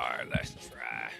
right, let's try.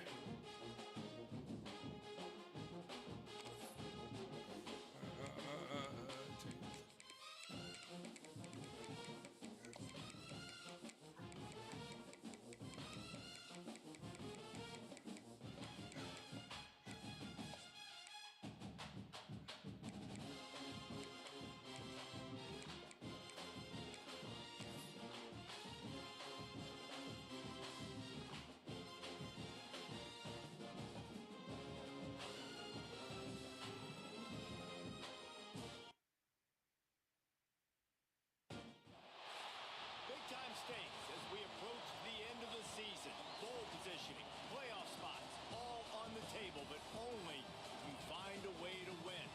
Big-time stakes as we approach the end of the season. Bowl positioning, playoff spots, all on the table, but only if you find a way to win.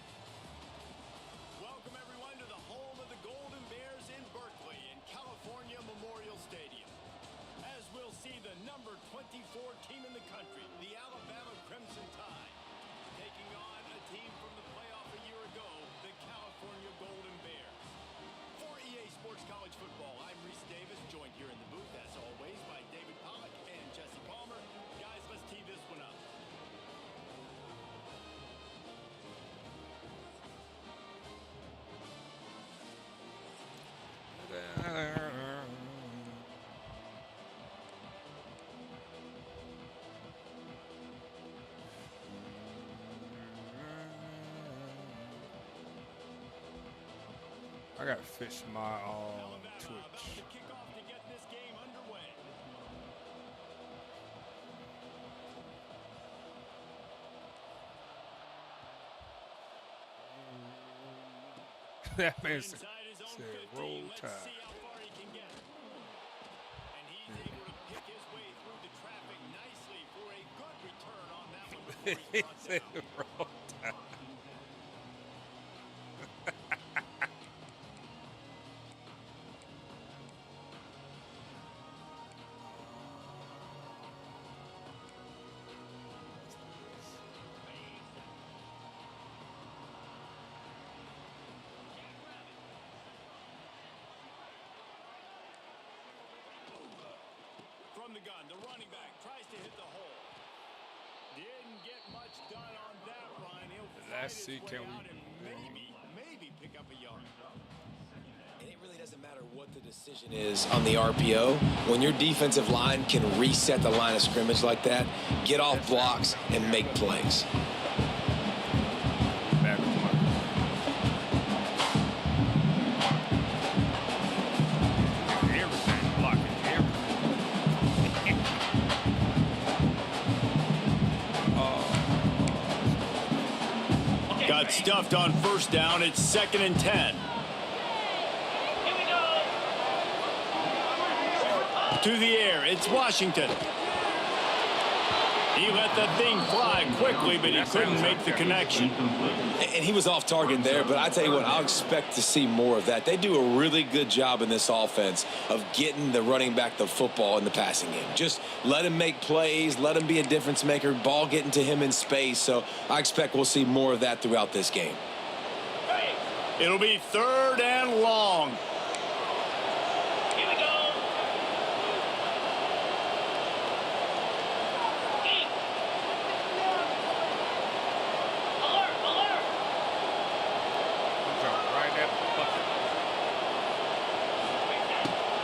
Welcome, everyone, to the home of the Golden Bears in Berkeley in California Memorial Stadium. As we'll see the number 24 team in the country, the Alabama Crimson Tide, taking on a team from the playoff a year ago, the California Golden Bears. For EA Sports College Football, I'm Reese Davis, joined here in the booth, as always, by David Pollack and Jesse Palmer. Guys, let's tee this one up. I gotta fix my Twitch. About to kick off to get this game underway. That man Inside his own said 15. roll Let's tide. see how far he can get. And he's able to pick his way through the traffic nicely for a good return on that one before He he's brought said down. roll tide. From the gun, the running back tries to hit the hole. Didn't get much done on that run. He'll fight Let's his see, way can out we and maybe pick up a yard. And it really doesn't matter what the decision is on the RPO. When your defensive line can reset the line of scrimmage like that, get off blocks and make plays. Back with one. Everything blocking everything. Got stuffed on first down. It's 2nd and 10. To the air, it's Washington. He let the thing fly quickly, but he couldn't make the connection. And he was off target there, but I tell you what, I'll expect to see more of that. They do a really good job in this offense of getting the running back the football in the passing game. Just let him make plays, let him be a difference maker, ball getting to him in space. So I expect we'll see more of that throughout this game. It'll be 3rd and long.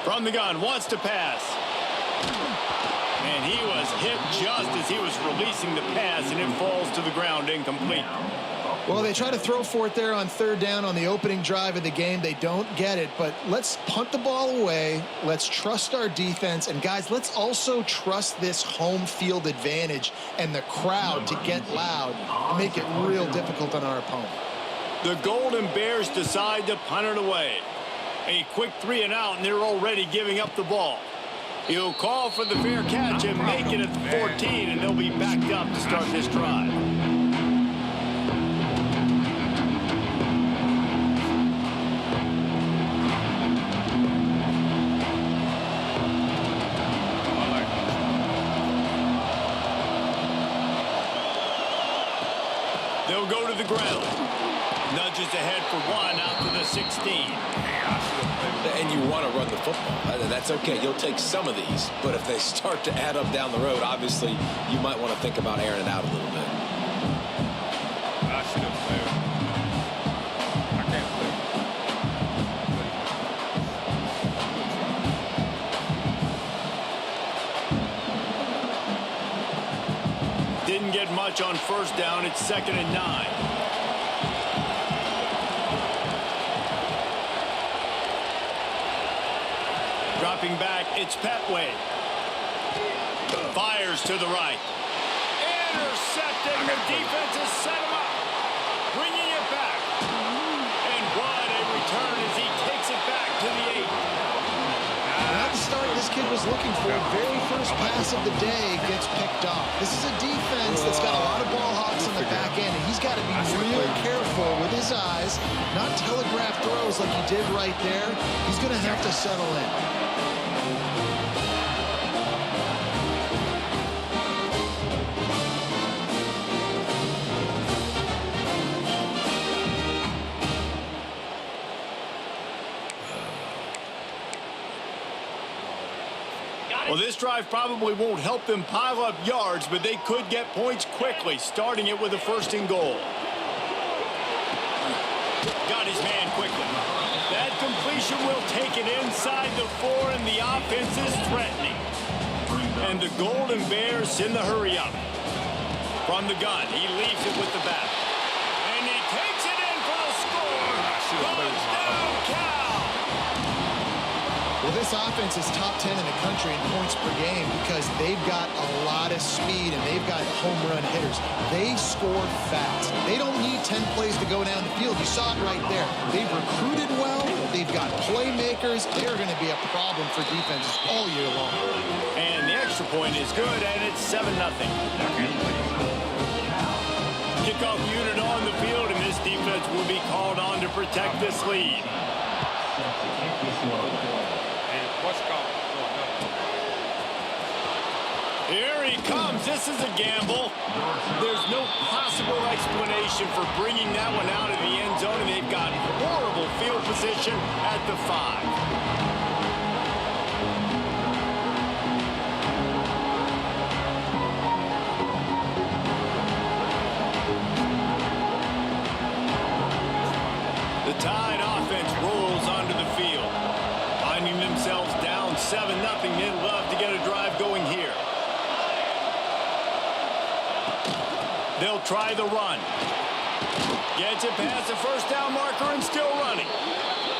From the gun, wants to pass. And he was hit just as he was releasing the pass, and it falls to the ground incomplete. Well, they try to throw for it there on 3rd down on the opening drive of the game. They don't get it, but let's punt the ball away. Let's trust our defense. And, guys, let's also trust this home field advantage and the crowd to get loud and make it real difficult on our opponent. The Golden Bears decide to punt it away. A quick 3 and out, and they're already giving up the ball. He'll call for the fair catch and make it at the 14, and they'll be backed up to start this drive. They'll go to the ground. Nudges ahead for 1 out to the 16. And you want to run the football. That's okay. You'll take some of these. But if they start to add up down the road, obviously, you might want to think about airing it out a little bit. I should have played. I can't play. Didn't get much on first down. It's 2nd and 9. Dropping back, it's Petway. Fires to the right. Intercepted. The defense has set him up. Bringing it back. And what a return as he takes it back to the 8. Not the start this kid was looking for. Very first pass of the day gets picked off. This is a defense that's got a lot of ball hawks in the back end, and he's got to be real careful with his eyes, not telegraph throws like he did right there. He's going to have to settle in. Well, this drive probably won't help them pile up yards, but they could get points quickly, starting it with a 1st and goal. Got his man quickly. That completion will take it inside the 4, and the offense is threatening. And the Golden Bears send the hurry up. From the gun, he leaves it with the back. And he takes it in for the score. Touchdown, Cal! Well, this offense is top 10 in the country in points per game because they've got a lot of speed and they've got home run hitters. They score fast. They don't need 10 plays to go down the field. You saw it right there. They've recruited well. They've got playmakers. They're going to be a problem for defenses all year long. And the extra point is good, and it's 7-0. Kickoff unit on the field, and this defense will be called on to protect this lead. Here he comes. This is a gamble. There's no possible explanation for bringing that one out of the end zone, and they've got horrible field position at the 5. The Tide offense rolls onto the field. Finding themselves down 7-0, they'd love to get a drive going here. They'll try the run. Gets it past the 1st down marker and still running.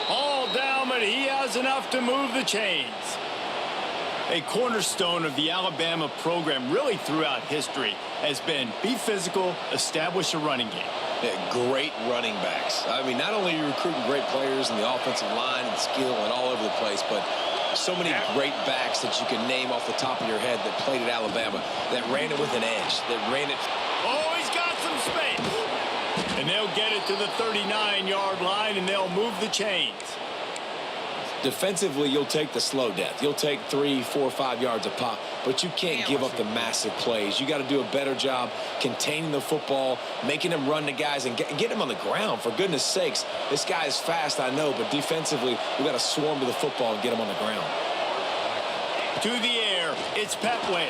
All down, but he has enough to move the chains. A cornerstone of the Alabama program really throughout history has been be physical, establish a running game. Yeah, great running backs. I mean, not only are you recruiting great players in the offensive line and skill and all over the place, but so many great backs that you can name off the top of your head that played at Alabama, that ran it with an edge, that ran it. Oh, he's got some space. And they'll get it to the 39-yard line, and they'll move the chains. Defensively, you'll take the slow death. You'll take 3, 4, 5 yards a pop, but you can't give up the massive plays. You got to do a better job containing the football, making them run the guys, and get them on the ground. For goodness sakes, this guy is fast, I know, but defensively, we got to swarm to the football and get him on the ground. To the air, it's Petway.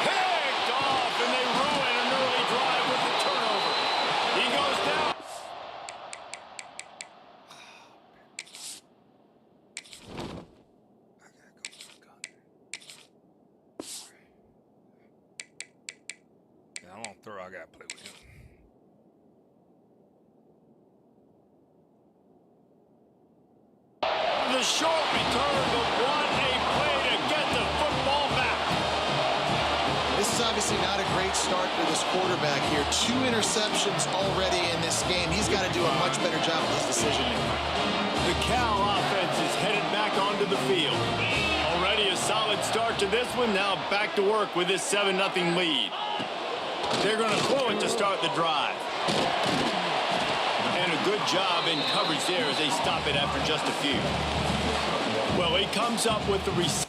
Picked off, and they ruin an early drive with the turnover. He goes down. I don't throw. I gotta play with him. The short return, but what a play to get the football back. This is obviously not a great start for this quarterback here. 2 interceptions already in this game. He's got to do a much better job with his decision-making. The Cal offense is headed back onto the field. Already a solid start to this one. Now back to work with this 7-0 lead. They're going to throw it to start the drive. And a good job in coverage there as they stop it after just a few. Well, he comes up with the receiver.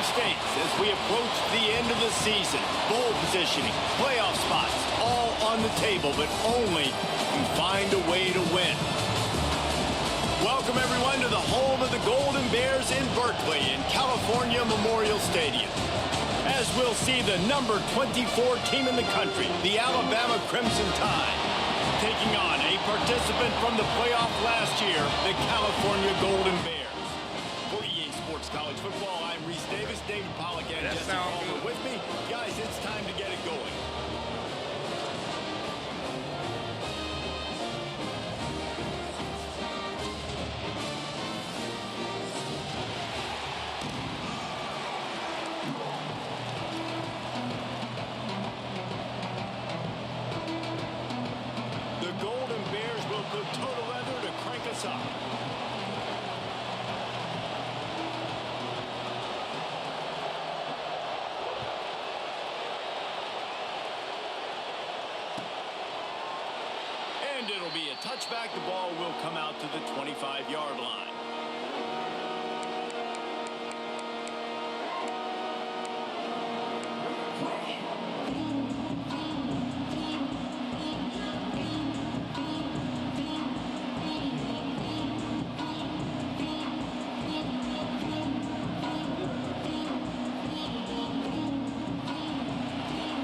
states, as we approach the end of the season, bowl positioning, playoff spots, all on the table, but only if you find a way to win. Welcome, everyone, to the home of the Golden Bears in Berkeley in California Memorial Stadium. As we'll see the number 24 team in the country, the Alabama Crimson Tide, taking on a participant from the playoff last year, the California Golden Bears. For EA Sports College Football, I'm Reese Davis, David Pollack, and Jesse Palmer with me. Guys, it's time to get it going. And it'll be a touchback. The ball will come out to the 25-yard line.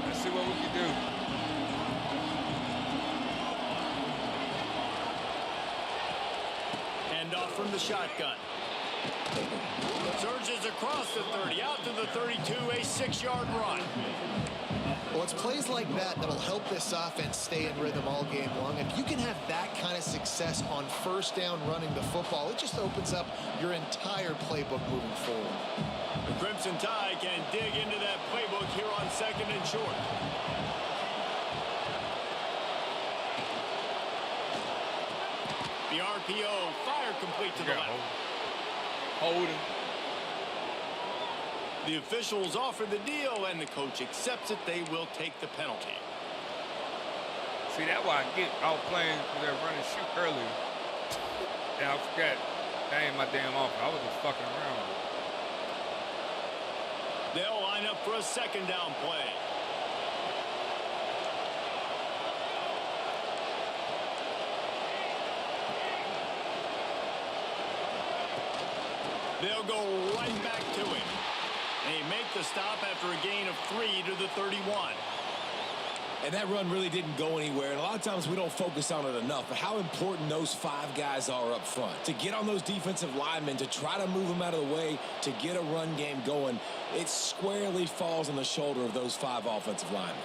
Let's see what we can do. Off from the shotgun. Surges across the 30, out to the 32, a 6-yard run. Well, it's plays like that that'll help this offense stay in rhythm all game long. If you can have that kind of success on first down running the football, it just opens up your entire playbook moving forward. The Crimson Tide can dig into that playbook here on 2nd and short. The RPO, fire complete to the left. Hold him. The officials offer the deal, and the coach accepts it. They will take the penalty. See, that's why I was playing with that run and shoot earlier. And I forgot that ain't my damn offense. I was just fucking around with it. They'll line up for a 2nd down play. They'll go right back to him. They make the stop after a gain of 3 to the 31. And that run really didn't go anywhere. And a lot of times we don't focus on it enough. But how important those 5 guys are up front. To get on those defensive linemen, to try to move them out of the way, to get a run game going, it squarely falls on the shoulder of those 5 offensive linemen.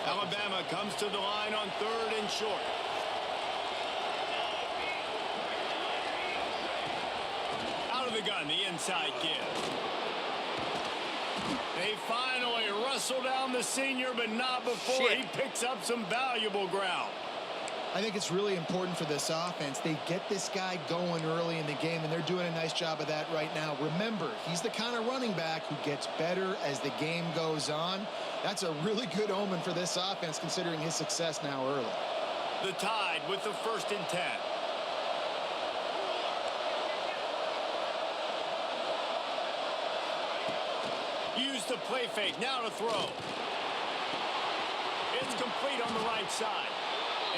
Alabama comes to the line on 3rd and short. Out of the gun, the inside give. They finally wrestle down the senior, but not before he picks up some valuable ground. I think it's really important for this offense. They get this guy going early in the game, and they're doing a nice job of that right now. Remember, he's the kind of running back who gets better as the game goes on. That's a really good omen for this offense, considering his success now early. The Tide with the 1st and 10. Use the play fake, now to throw. It's complete on the right side.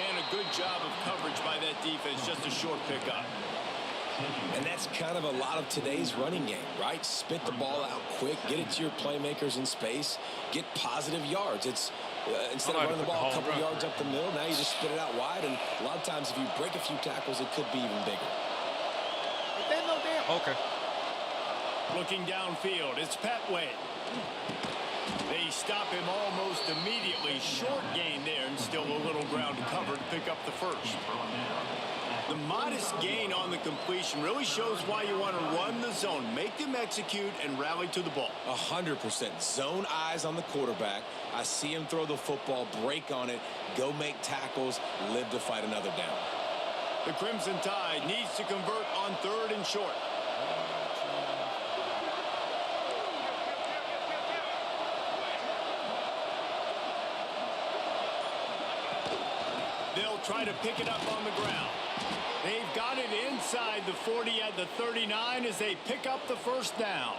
And a good job of coverage by that defense, just a short pickup. And that's kind of a lot of today's running game, right? Spit the ball out quick, get it to your playmakers in space, get positive yards. It's instead of running the ball a couple yards up the middle, now you just spit it out wide. And a lot of times if you break a few tackles, it could be even bigger. Okay. Looking downfield, it's Petway. They stop him almost immediately. Short gain there, and still a little ground to cover to pick up the 1st. The modest gain on the completion really shows why you want to run the zone. Make them execute and rally to the ball. 100%. Zone eyes on the quarterback. I see him throw the football, break on it, go make tackles, live to fight another down. The Crimson Tide needs to convert on 3rd and short. They'll try to pick it up on the ground. They've got it inside the 40 at the 39 as they pick up the first down.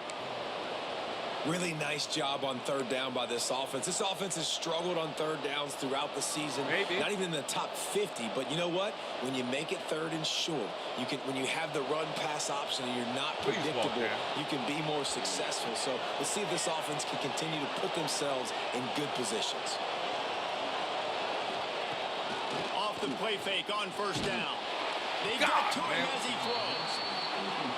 Really nice job on third down by this offense. This offense has struggled on third downs throughout the season. Maybe. Not even in the top 50, but you know what? When you make it third and short, you can, when you have the run-pass option and you're not predictable, you can be more successful. So let's see if this offense can continue to put themselves in good positions. Off the play fake on first down. They got to him as he throws.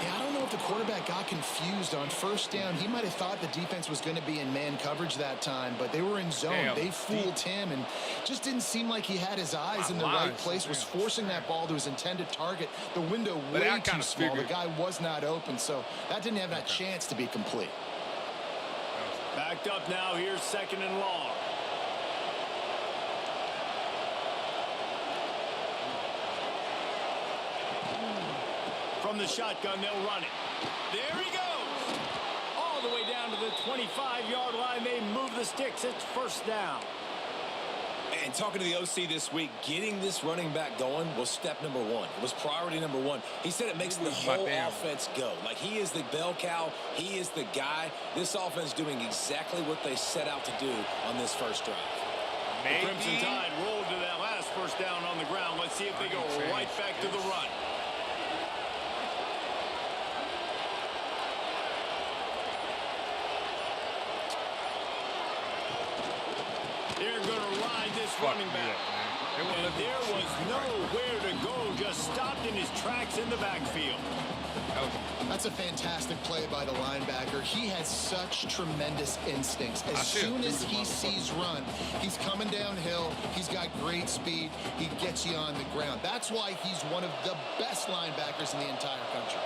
Yeah, I don't know if the quarterback got confused on first down. He might have thought the defense was going to be in man coverage that time, but they were in zone. Damn. They fooled him and just didn't seem like he had his eyes in the right place, was forcing that ball to his intended target. The window way too small. The guy was not open, so that didn't have that chance to be complete. Backed up now. Here's second and long. From the shotgun, they'll run it. There he goes. All the way down to the 25-yard line. They move the sticks. It's first down. And talking to the OC this week, getting this running back going was step number one. It was priority number one. He said it makes the whole offense go. Like, he is the bell cow. He is the guy. This offense doing exactly what they set out to do on this first drive. The Crimson Tide rolled to that last first down on the ground. Let's see if they go right back to the run. They're going to ride this running back. And there was nowhere to go, just stopped in his tracks in the backfield. That's a fantastic play by the linebacker. He has such tremendous instincts. As soon as he sees run, he's coming downhill. He's got great speed. He gets you on the ground. That's why he's one of the best linebackers in the entire country.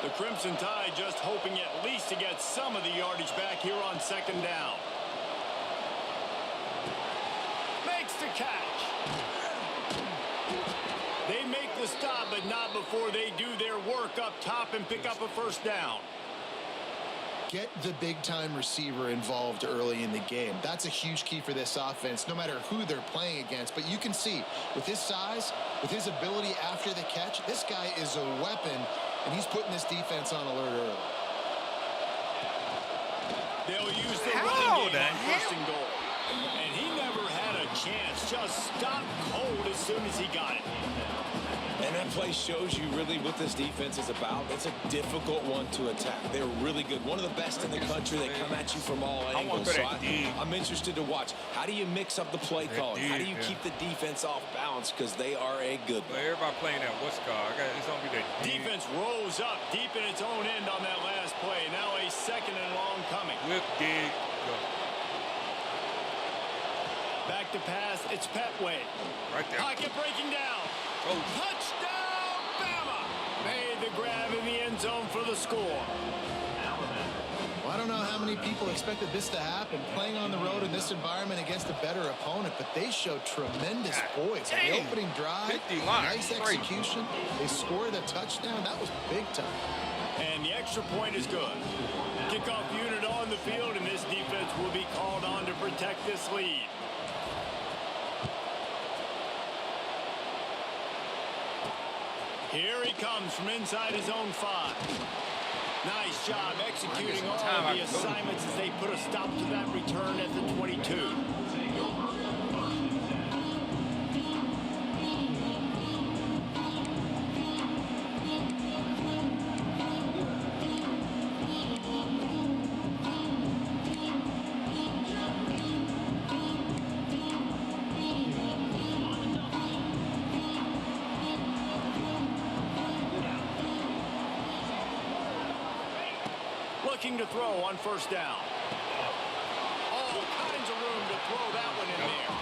The Crimson Tide just hoping at least to get some of the yardage back here on second down. Makes the catch. They make the stop, but not before they do their work up top and pick up a first down. Get the big-time receiver involved early in the game. That's a huge key for this offense, no matter who they're playing against. But you can see, with his size, with his ability after the catch, this guy is a weapon, and he's putting this defense on alert early. They'll use the running game on first and goal. And he never had a chance. Just stopped cold as soon as he got it. And that play shows you really what this defense is about. It's a difficult one to attack. They're really good. One of the best in the country. They come at you from all angles. So I'm interested to watch. How do you mix up the play calling? How do you keep the defense off balance? Because they are a good one. Everybody playing that what's called. It's going to be that defense rose up deep in its own end on that last play. Now a second and long coming. Whip, dig, go. Back to pass. It's Petway. Right there. Pocket breaking down. Oh. Touchdown, Bama! Made the grab in the end zone for the score. Well, I don't know how many people expected this to happen, playing on the road in this environment against a better opponent, but they showed tremendous poise. On the opening drive, nice execution. They scored a touchdown. That was big time. And the extra point is good. Kickoff unit on the field, and this defense will be called on to protect this lead. Here he comes from inside his own 5. Nice job executing all of the assignments as they put a stop to that return at the 22. Looking to throw on first down. All kinds of room to throw that one in there.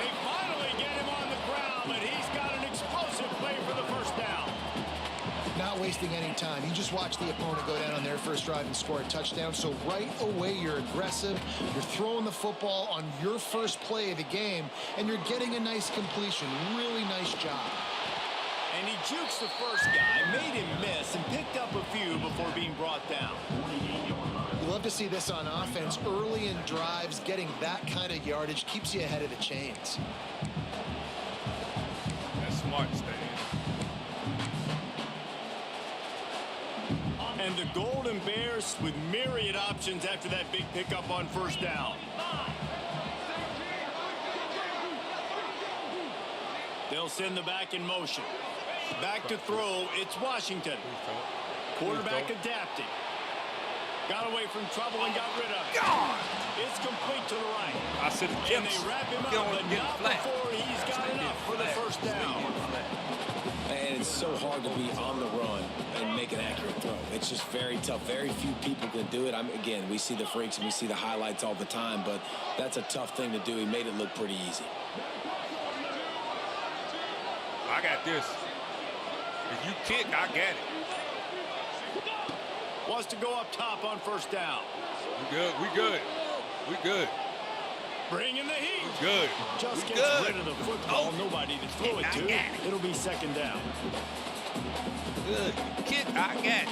They finally get him on the ground, but he's got an explosive play for the first down. Not wasting any time. You just watch the opponent go down on their first drive and score a touchdown. So right away, you're aggressive. You're throwing the football on your first play of the game, and you're getting a nice completion. Really nice job. And he jukes the first guy, made him miss, and picked up a few before being brought down. You love to see this on offense. Early in drives, getting that kind of yardage keeps you ahead of the chains. smart to stay in. And the Golden Bears with myriad options after that big pickup on first down. They'll send the back in motion. Back to throw, it's Washington. Quarterback adapting. Got away from trouble and got rid of it. It's complete to the right. I said the And they wrap him up, but not before he's got enough for the first down. And it's so hard to be on the run and make an accurate throw. It's just very tough. Very few people can do it. Again, we see the freaks and we see the highlights all the time, but that's a tough thing to do. He made it look pretty easy. I got this. If you kick, I got it. Wants to go up top on first down. We good. We good. We good. Bringing the heat. We good. Just we gets good. rid of the football. Nobody to throw it to. It'll be second down. Good. Kick, I got it.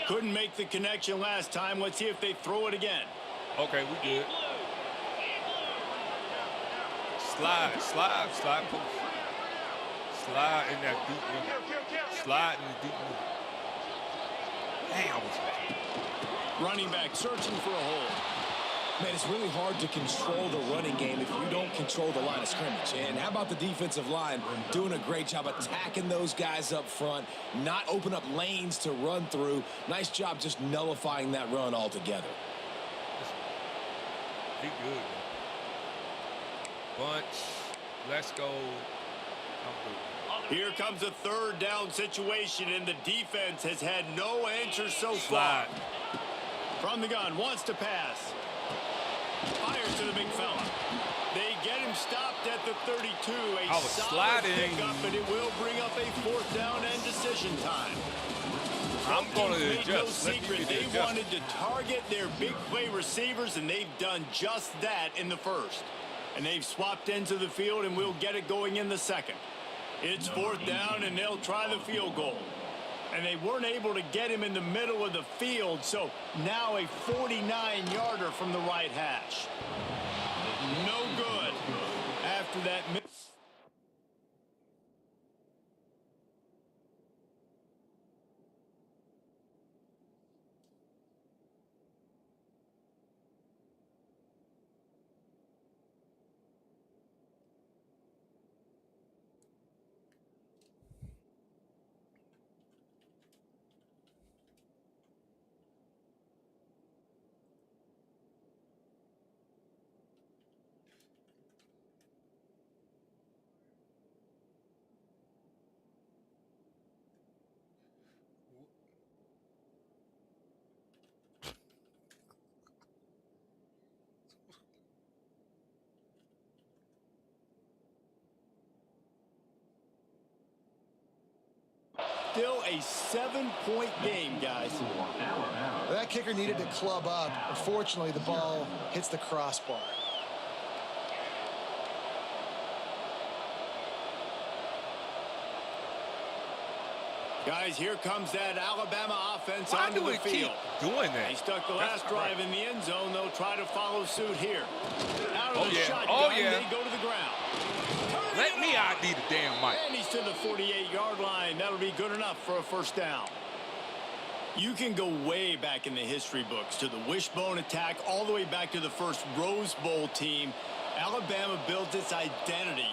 Couldn't make the connection last time. Let's see if they throw it again. Okay, we good. Slide, slide, slide, push. Slide in that deep room. Slide in the deep room. Damn. Running back searching for a hole. Man, it's really hard to control the running game if you don't control the line of scrimmage. And how about the defensive line doing a great job attacking those guys up front, not open up lanes to run through. Nice job just nullifying that run altogether. He good. Bunch. Let's go. Here comes a third down situation, and the defense has had no answer so Slide. far. From the gun, wants to pass. Fires to the big fella. They get him stopped at the 32. A solid sliding. pickup, but it will bring up a fourth down and decision time. I'm going to Made no adjust. Let me secret. get They adjust. wanted to target their big play receivers, and they've done just that in the first. And they've swapped ends of the field, and we'll get it going in the second. It's fourth down, and they'll try the field goal. And they weren't able to get him in the middle of the field, so now a 49-yarder from the right hash. No good after that miss. Still a 7-point game, guys. That kicker needed to club up. Unfortunately, the ball hits the crossbar. Guys, here comes that Alabama offense Why onto do the we keep field. doing that? They stuck the That's last not drive right. in the end zone. They'll try to follow suit here. Out of Oh, the yeah. shotgun, Oh, yeah. they go to the ground. Turning Let it me on. ID the damn mic. And he's to the 48-yard line. That'll be good enough for a first down. You can go way back in the history books to the wishbone attack, all the way back to the first Rose Bowl team. Alabama built its identity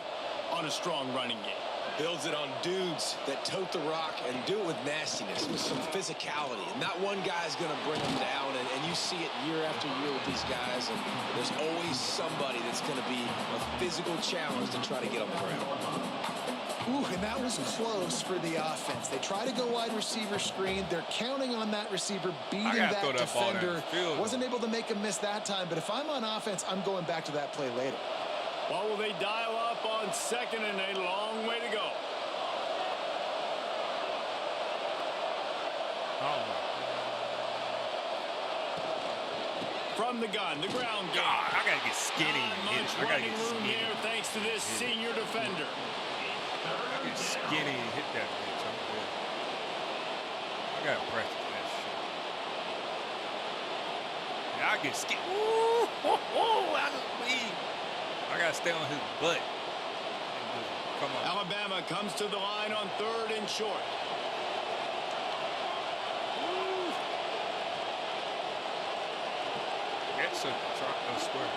on a strong running game. Builds it on dudes that tote the rock and do it with nastiness, with some physicality. And not one guy's going to bring them down. And you see it year after year with these guys. And there's always somebody that's going to be a physical challenge to try to get on the ground. Ooh, and that was close for the offense. They try to go wide receiver screen. They're counting on that receiver beating gotta throw that that ball defender. downfield. Wasn't able to make a miss that time, but if I'm on offense, I'm going back to that play later. Well, will they dial up on second and a long way to go? from the gun, the ground game. God, I gotta get skinny and hit. Much I gotta running get room skinny. here thanks to this senior defender. I get skinny and hit that bitch. I'm good. I gotta practice that shit. Yeah, I get skinny. Ooh, I just leave. I gotta stay on his butt. And just come on. Alabama comes to the line on 3rd and short. That's a square.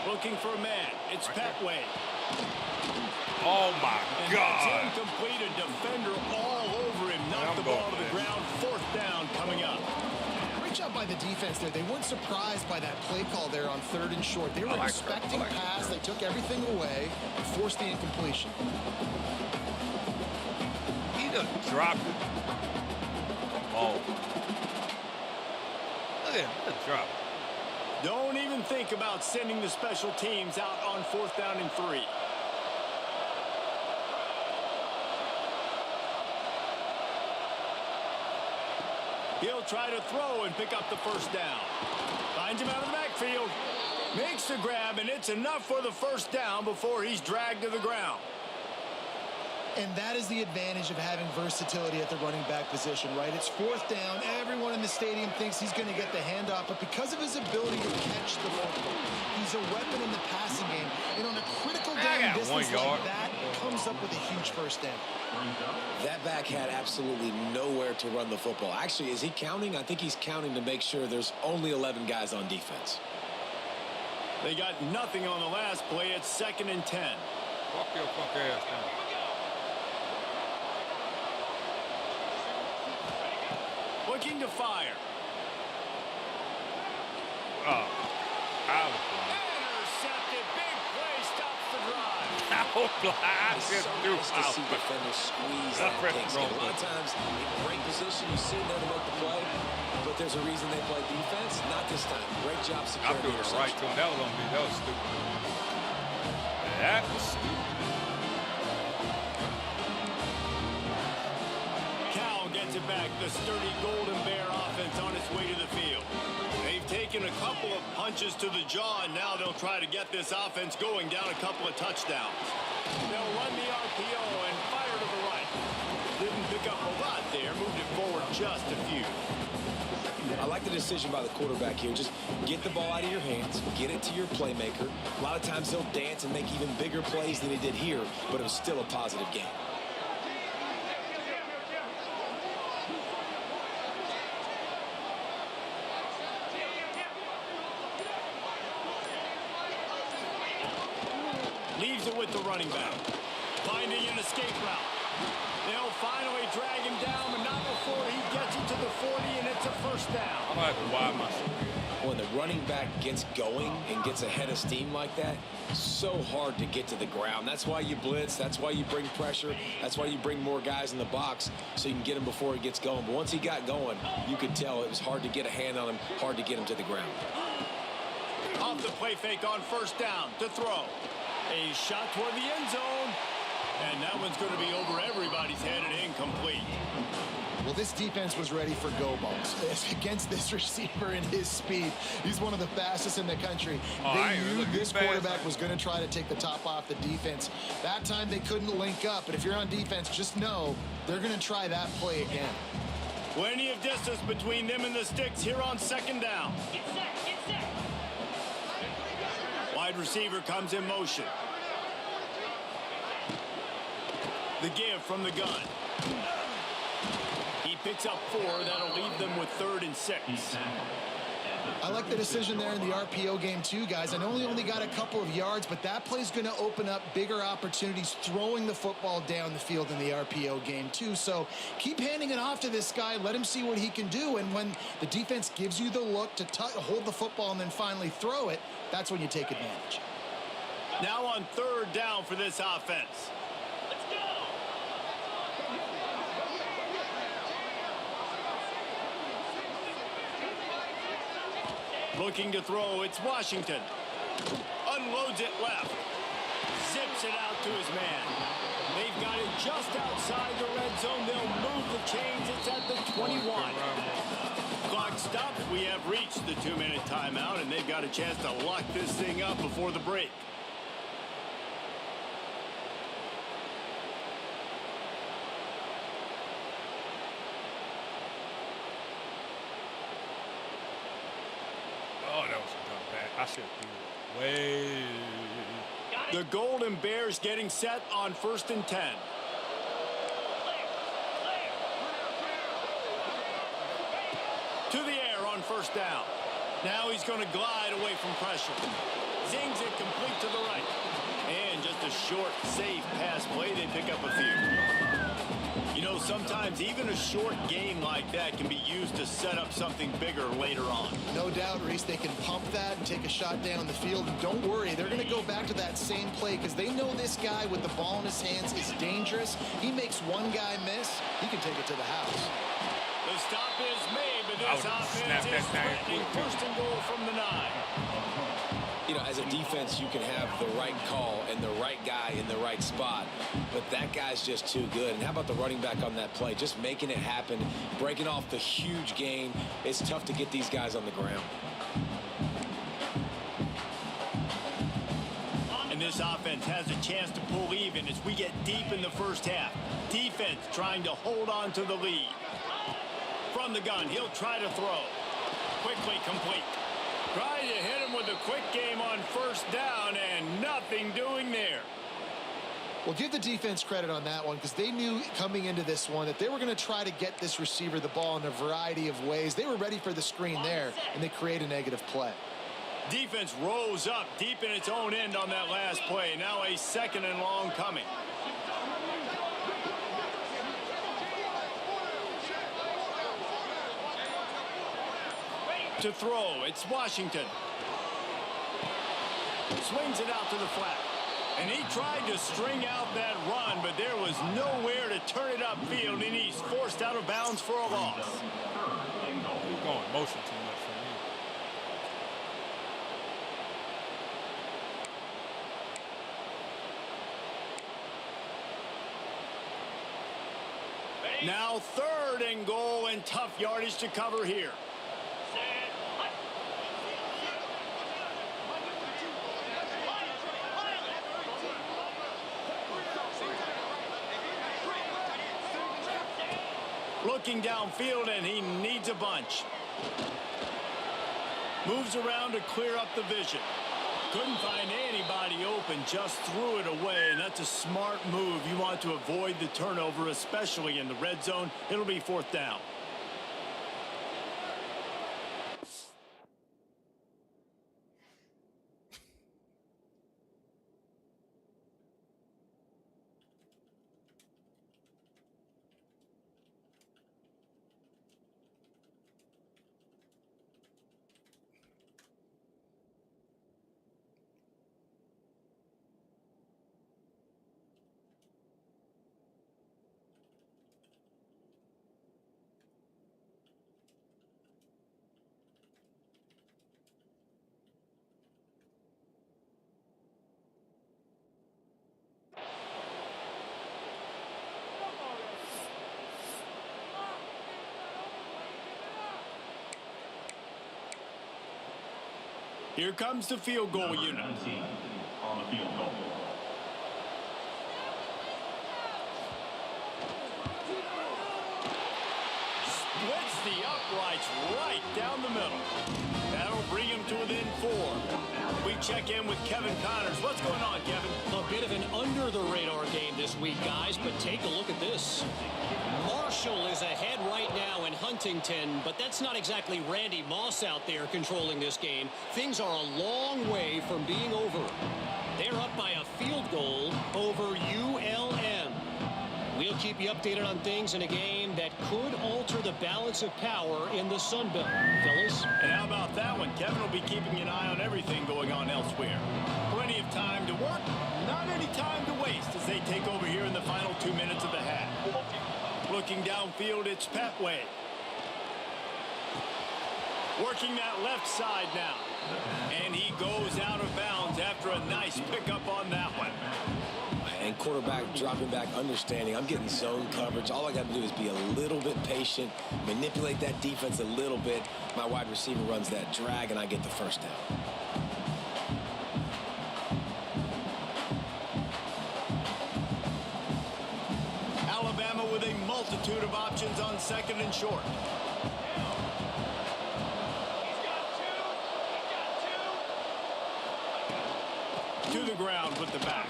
Looking for a man. It's Right there. Petway. Oh my And God. that's incomplete. A defender all over him. Knocked the I'm ball going to the for this. ground. 4th down coming up. Great job by the defense there. They weren't surprised by that play call there on 3rd and short. They were I like expecting that. I like pass. They took everything away and forced the incompletion. He done dropped it. Oh. Look at him. He done dropped it. Don't even think about sending the special teams out on 4th down and 3. He'll try to throw and pick up the 1st down. Finds him out of the backfield. Makes the grab, and it's enough for the 1st down before he's dragged to the ground. And that is the advantage of having versatility at the running back position, right? It's 4th down. Everyone in the stadium thinks he's going to get the handoff, but because of his ability to catch the football, he's a weapon in the passing game. And on a critical I down got distance 1 yard. like that, comes up with a huge 1st down. That back had absolutely nowhere to run the football. Actually, is he counting? I think he's counting to make sure there's only 11 guys on defense. They got nothing on the last play. It's 2nd and 10. Walk your fuck ass down. Looking to fire. Oh. I was Intercepted. Big play. Stops the drive. I It's just so threw nice to out. see defenders squeeze I that pressed the Kingsmen. wrong A lot of button. times, in great position, you see them to make the play, but there's a reason they play defense. Not this time. Great job I'm securing the doing it right to interception. him. That was on me. That was stupid. That was stupid. Cal gets it back. The sturdy Golden Bear offense on its way to the field. They've taken a couple of punches to the jaw, and now they'll try to get this offense going down a couple of touchdowns. They'll run the RPO and fire to the right. Didn't pick up a lot there. Moved it forward just a few. I like the decision by the quarterback here. Just get the ball out of your hands, get it to your playmaker. A lot of times he'll dance and make even bigger plays than he did here, but it was still a positive game. Leaves it with the running back. Finding an escape route. They'll finally drag him down, but not before he gets it to the 40, and it's a 1st down. I'm gonna have to wide my screen. When the running back gets going and gets ahead of steam like that, so hard to get to the ground. That's why you blitz. That's why you bring pressure. That's why you bring more guys in the box so you can get him before he gets going. But once he got going, you could tell it was hard to get a hand on him, hard to get him to the ground. Off the play fake on 1st down to throw. A shot toward the end zone. And that one's going to be over everybody's head and incomplete. Well, this defense was ready for go balls against this receiver and his speed. He's one of the fastest in the country. Oh, I They ain't knew looking this fast. quarterback was going to try to take the top off the defense. That time they couldn't link up, but if you're on defense, just know they're going to try that play again. Plenty of distance between them and the sticks here on 2nd down. Wide receiver comes in motion. The give from the gun. He picks up 4. That'll leave them with 3rd and 6. I like the decision there in the RPO game too, guys. I know he only got a couple of yards, but that play's going to open up bigger opportunities throwing the football down the field in the RPO game too. So keep handing it off to this guy. Let him see what he can do. And when the defense gives you the look to hold the football and then finally throw it, that's when you take advantage. Now on 3rd down for this offense. Looking to throw, it's Washington. Unloads it left. Zips it out to his man. They've got it just outside the red zone. They'll move the chains. It's at the 21. Clock stops. We have reached the 2-minute timeout, and they've got a chance to lock this thing up before the break. Oh, that was a dumb pass. I should have threw it way. The Golden Bears getting set on 1st and 10. To the air on 1st down. Now he's going to glide away from pressure. Zings it complete to the right. And just a short, safe pass play. They pick up a few. You know, sometimes even a short game like that can be used to set up something bigger later on. No doubt, Reese, they can pump that and take a shot down the field. And don't worry, they're going to go back to that same play because they know this guy with the ball in his hands is dangerous. He makes one guy miss, he can take it to the house. The stop is made, but this offense is threatening 1st and goal from the 9. You know, as a defense, you can have the right call and the right guy in the right spot, but that guy's just too good. And how about the running back on that play? Just making it happen, breaking off the huge gain. It's tough to get these guys on the ground. And this offense has a chance to pull even as we get deep in the 1st half. Defense trying to hold on to the lead. From the gun, he'll try to throw. Quickly complete. Trying to hit him with a quick game on 1st down, and nothing doing there. Well, give the defense credit on that one because they knew coming into this one that they were going to try to get this receiver the ball in a variety of ways. They were ready for the screen there, and they create a negative play. Defense rose up deep in its own end on that last play. Now a 2nd and long coming. To throw, it's Washington. Swings it out to the flat. And he tried to string out that run, but there was nowhere to turn it upfield, and he's forced out of bounds for a loss. He's going motion too much for me. Now 3rd and goal, and tough yardage to cover here. Looking downfield, and he needs a bunch. Moves around to clear up the vision. Couldn't find anybody open, just threw it away, and that's a smart move. You want to avoid the turnover, especially in the red zone. It'll be 4th down. Here comes the field goal unit. On the field goal. Splits the uprights right down the middle. That'll bring him to within 4. We check in with Kevin Connors. What's going on, Kevin? A bit of an under-the-radar game this week, guys, but take a look at this. Marshall is ahead right now in Huntington, but that's not exactly Randy Moss out there controlling this game. Things are a long way from being over. They're up by a field goal over ULM. We'll keep you updated on things in a game that could alter the balance of power in the Sun Belt, fellas. And how about that one? Kevin will be keeping an eye on everything going on elsewhere. Plenty of time to work, not any time to waste as they take over here in the final 2 minutes of the half. Looking downfield, it's Petway. Working that left side now. And he goes out of bounds after a nice pickup on that one. And and quarterback dropping back, understanding I'm getting zone coverage. All I got to do is be a little bit patient, manipulate that defense a little bit. My wide receiver runs that drag, and I get the first down. Alabama with a multitude of options on second and short. To the ground with the back.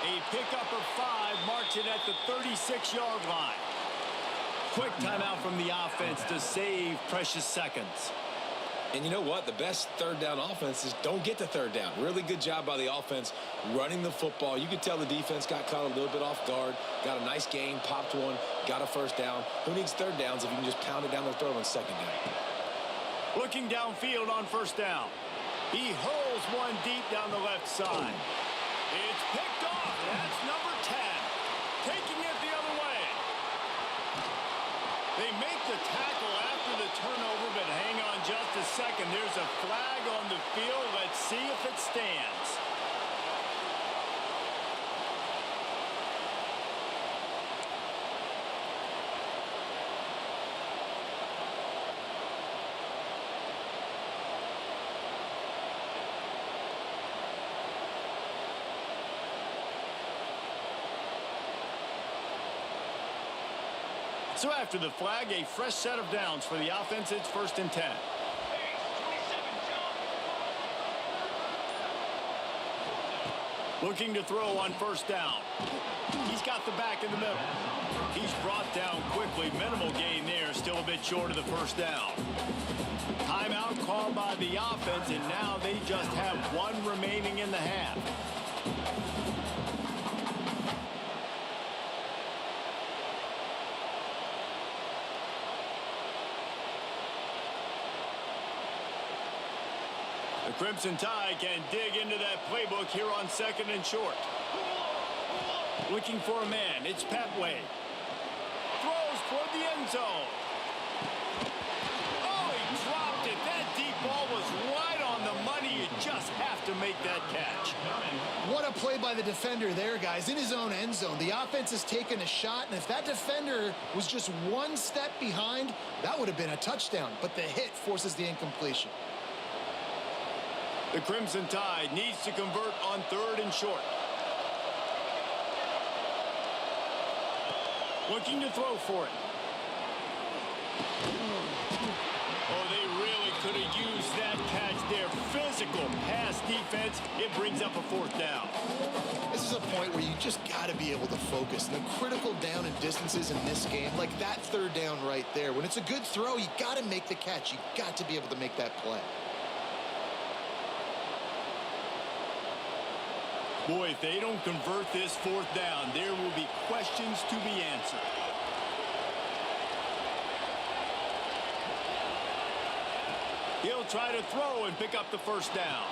A pickup of 5, marching at the 36-yard line. Quick timeout from the offense to save precious seconds. And you know what? The best third down offenses don't get to third down. Really good job by the offense running the football. You could tell the defense got caught a little bit off guard. Got a nice gain, popped one, got a first down. Who needs third downs if you can just pound it down their throat on second down? Looking downfield on first down. He hurls one deep down the left side. It's picked off. That's number 10. Taking it the other way. They make the tackle after the turnover, but hang on just a second. There's a flag on the field. Let's see if it stands. So after the flag, a fresh set of downs for the offense. It's 1st and 10. Looking to throw on first down. He's got the back in the middle. He's brought down quickly. Minimal gain there. Still a bit short of the first down. Timeout called by the offense, and now they just have 1 remaining in the half. The Crimson Tide can dig into that playbook here on second and short. Looking for a man. It's Petway. Throws toward the end zone. Oh, he dropped it. That deep ball was right on the money. You just have to make that catch. What a play by the defender there, guys. In his own end zone. The offense has taken a shot, and if that defender was just 1 step behind, that would have been a touchdown. But the hit forces the incompletion. The Crimson Tide needs to convert on 3rd and short. Looking to throw for it. Oh, they really could have used that catch there. Physical pass defense. It brings up a 4th down. This is a point where you just got to be able to focus. The critical down and distances in this game, like that 3rd down right there. When it's a good throw, you got to make the catch. You got to be able to make that play. Boy, if they don't convert this 4th down, there will be questions to be answered. He'll try to throw and pick up the first down.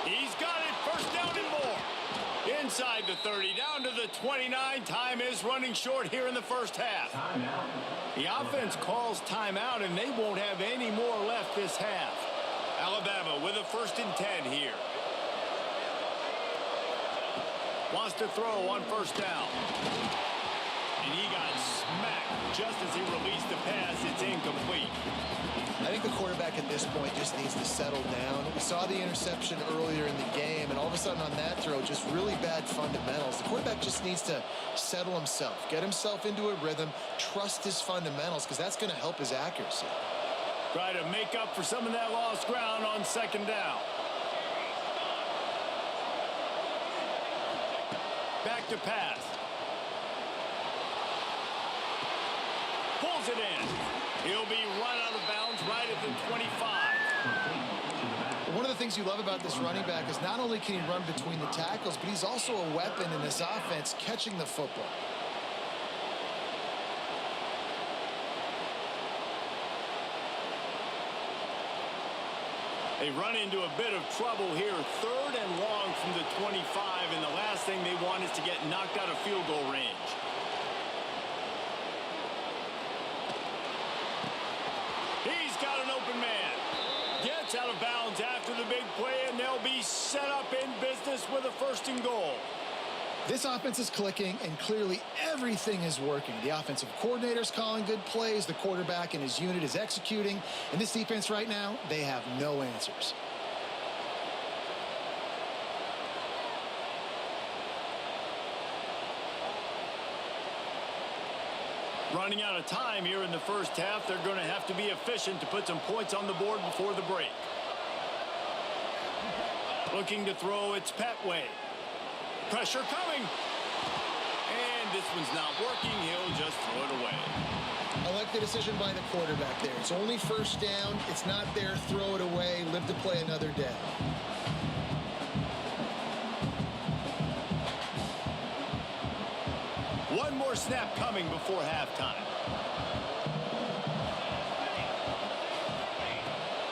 He's got it. First down and more. Inside the 30, down to the 29. Time is running short here in the first half. The offense calls timeout, and they won't have any more left this half. Alabama with a 1st and 10 here. Wants to throw on first down. And he got smacked just as he released the pass. It's incomplete. I think the quarterback at this point just needs to settle down. We saw the interception earlier in the game, and all of a sudden on that throw, just really bad fundamentals. The quarterback just needs to settle himself, get himself into a rhythm, trust his fundamentals, because that's going to help his accuracy. Try to make up for some of that lost ground on 2nd down. Back to pass. Pulls it in. He'll be run out of bounds right at the 25. One of the things you love about this running back is not only can he run between the tackles, but he's also a weapon in this offense catching the football. They run into a bit of trouble here. 3rd and long from the 25, and the last thing they want is to get knocked out of field goal range. He's got an open man. Gets out of bounds after the big play, and they'll be set up in business with a 1st and goal. This offense is clicking, and clearly everything is working. The offensive coordinator's calling good plays. The quarterback and his unit is executing. And this defense right now, they have no answers. Running out of time here in the first half. They're going to have to be efficient to put some points on the board before the break. Looking to throw, it's Petway. Pressure coming. And this one's not working. He'll just throw it away. I like the decision by the quarterback there. It's only first down. It's not there. Throw it away. Live to play another day. One more snap coming before halftime.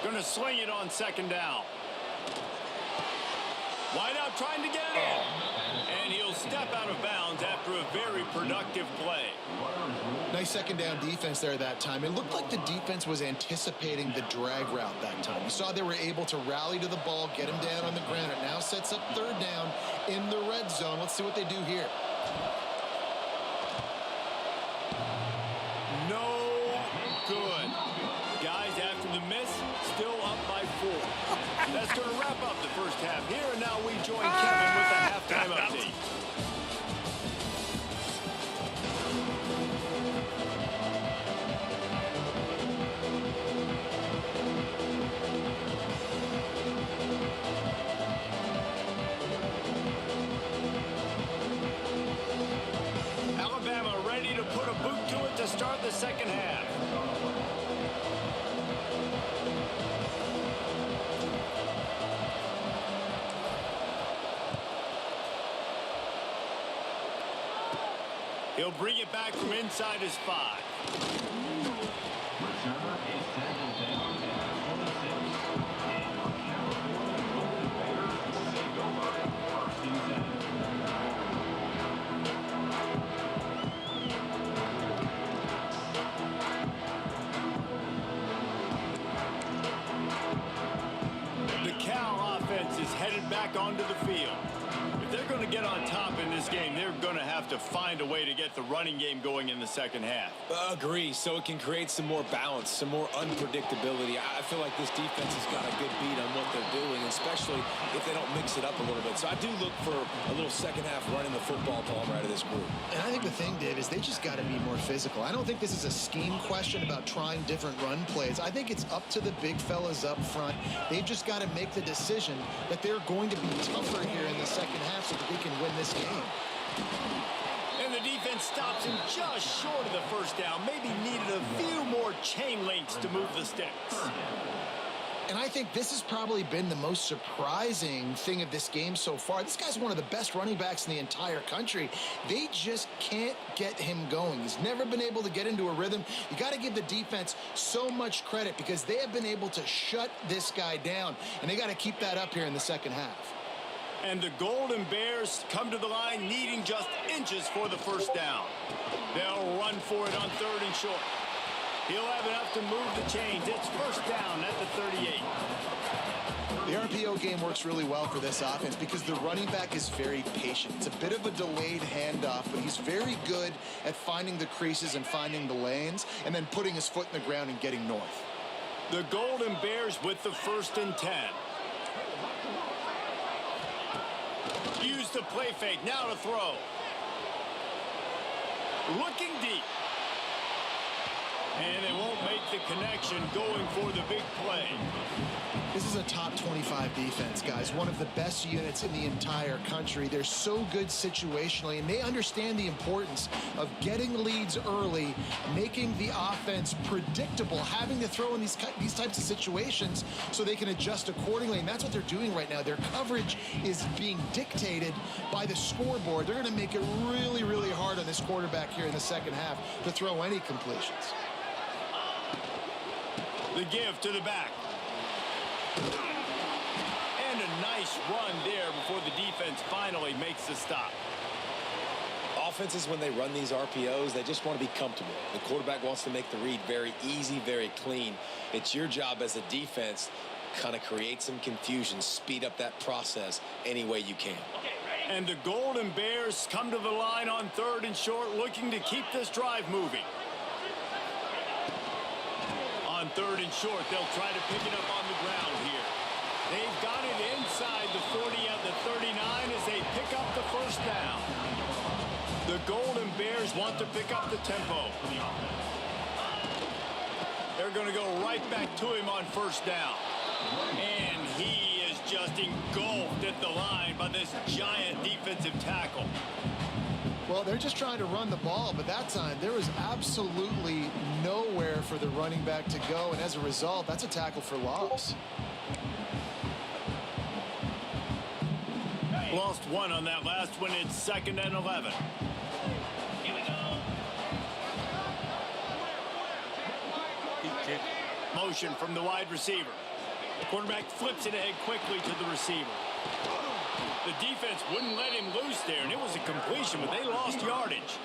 Going to swing it on second down. Wide out trying to get it in. And he'll step out of bounds after a very productive play. Nice second down defense there that time. It looked like the defense was anticipating the drag route that time. You saw they were able to rally to the ball, get him down on the ground. It now sets up third down in the red zone. Let's see what they do here. No good. Guys, after the miss, still up by 4. That's going to wrap up the first half here. And now we join Kevin with the halftime update. Alabama ready to put a boot to it to start the second half. He'll bring it back from inside his 5. The Cal offense is headed back onto the field. If they're going to get on top in this game, they're going to have to find a way to get the running game going in the second half. Agree, so it can create some more balance, some more unpredictability. I feel like this defense has got a good beat on what they're doing, especially if they don't mix it up a little bit. So I do look for a little second half running the football ball right of this group. And I think the thing, Dave, is they just got to be more physical. I don't think this is a scheme question about trying different run plays. I think it's up to the big fellas up front. They've just got to make the decision that they're going to be tougher here in the second half so that they can win this game. And the defense stops him just short of the first down. Maybe needed a few more chain links to move the sticks. And I think this has probably been the most surprising thing of this game so far. This guy's one of the best running backs in the entire country. They just can't get him going. He's never been able to get into a rhythm. You got to give the defense so much credit because they have been able to shut this guy down. And they got to keep that up here in the second half. And the Golden Bears come to the line needing just inches for the first down. They'll run for it on 3rd and short. He'll have enough to move the chains. It's first down at the 38. The RPO game works really well for this offense because the running back is very patient. It's a bit of a delayed handoff, but he's very good at finding the creases and finding the lanes and then putting his foot in the ground and getting north. The Golden Bears with the 1st and 10. Use the play fake. Now to throw. Looking deep. And they won't make the connection going for the big play. This is a top 25 defense, guys. One of the best units in the entire country. They're so good situationally, and they understand the importance of getting leads early, making the offense predictable, having to throw in these types of situations so they can adjust accordingly, and that's what they're doing right now. Their coverage is being dictated by the scoreboard. They're going to make it really, really hard on this quarterback here in the second half to throw any completions. The give to the back. And a nice run there before the defense finally makes the stop. Offenses, when they run these RPOs, they just want to be comfortable. The quarterback wants to make the read very easy, very clean. It's your job as a defense to kind of create some confusion, speed up that process any way you can. Okay, ready? And the Golden Bears come to the line on 3rd and short, looking to keep this drive moving. On 3rd and short, they'll try to pick it up on the ground here. They've got it inside the 40 at the 39 as they pick up the first down. The Golden Bears want to pick up the tempo. They're going to go right back to him on first down. And he is just engulfed at the line by this giant defensive tackle. Well, they're just trying to run the ball, but that time there was absolutely nowhere for the running back to go, and as a result, that's a tackle for loss. Lost one on that last one. It's 2nd and 11. Motion from the wide receiver. Quarterback flips it ahead quickly to the receiver. The defense wouldn't let him loose there, and it was a completion, but they lost yardage.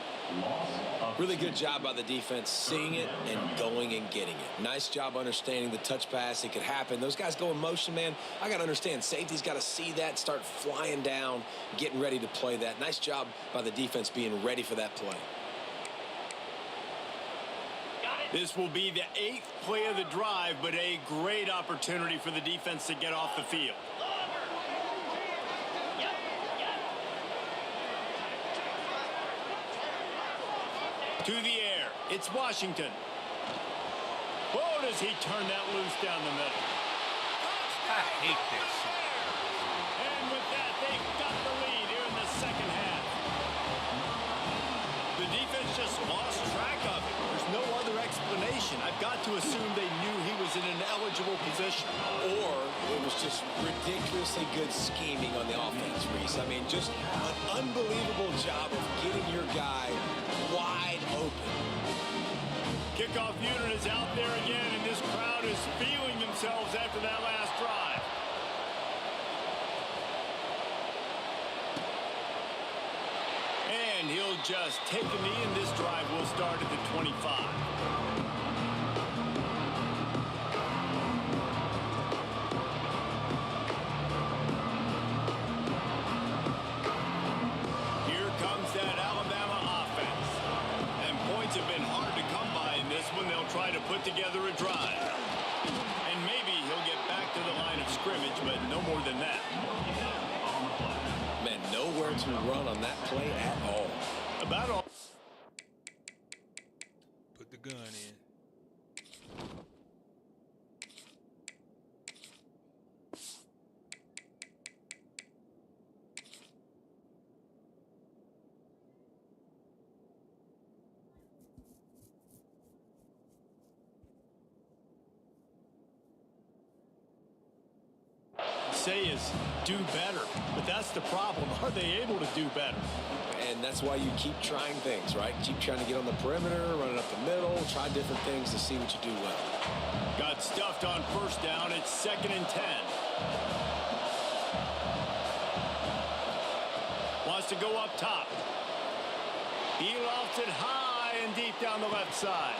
Really good job by the defense, seeing it and going and getting it. Nice job understanding the touch pass. It could happen. Those guys go in motion, man. I got to understand. Safety's got to see that, start flying down, getting ready to play that. Nice job by the defense being ready for that play. This will be the 8th play of the drive, but a great opportunity for the defense to get off the field. To the air, it's Washington. Whoa, does he turn that loose down the middle? I hate this shit. And with that, they've got the lead here in the second half. The defense just lost track of it. There's no other explanation. I've got to assume they knew he was in an eligible position. Or it was just ridiculously good scheming on the offense, Reese. I mean, just an unbelievable job of getting your guy wide open. Kickoff unit is out there again, and this crowd is feeling themselves after that last drive. And he'll just take a knee, and this drive will start at the 25. Here comes that Alabama offense. And points have been hard to come by in this one. They'll try to put together a drive. And maybe he'll get back to the line of scrimmage, but no more than that. Man, nowhere to run on that play at all. About all. Put the gun in. Say is do better, but that's the problem. Are they able to do better? And that's why you keep trying things, right? Keep trying to get on the perimeter, running up the middle, try different things to see what you do well. Got stuffed on first down. It's 2nd and 10. Wants to go up top. He lofts it high and deep down the left side.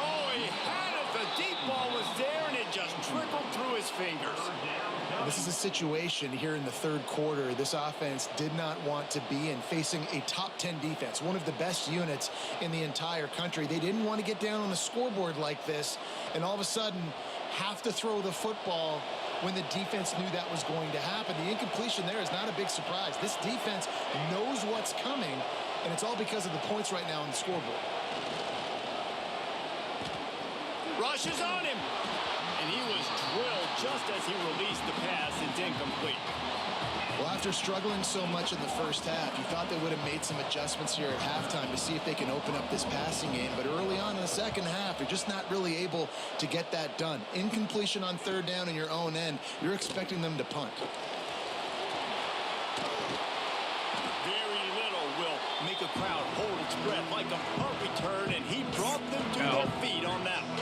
Oh, he had it. The deep ball was there, and it just trickled through his fingers. This is a situation here in the 3rd quarter this offense did not want to be in, facing a top 10 defense, one of the best units in the entire country. They didn't want to get down on the scoreboard like this and all of a sudden have to throw the football when the defense knew that was going to happen. The incompletion there is not a big surprise. This defense knows what's coming, and it's all because of the points right now on the scoreboard. Rushes on him. And he was drilled just as he released the pass. It's incomplete. Well, after struggling so much in the first half, you thought they would have made some adjustments here at halftime to see if they can open up this passing game. But early on in the second half, they're just not really able to get that done. Incompletion on 3rd down in your own end, you're expecting them to punt. Very little will make a crowd hold its breath like a punt return, and he brought them to their feet on that one.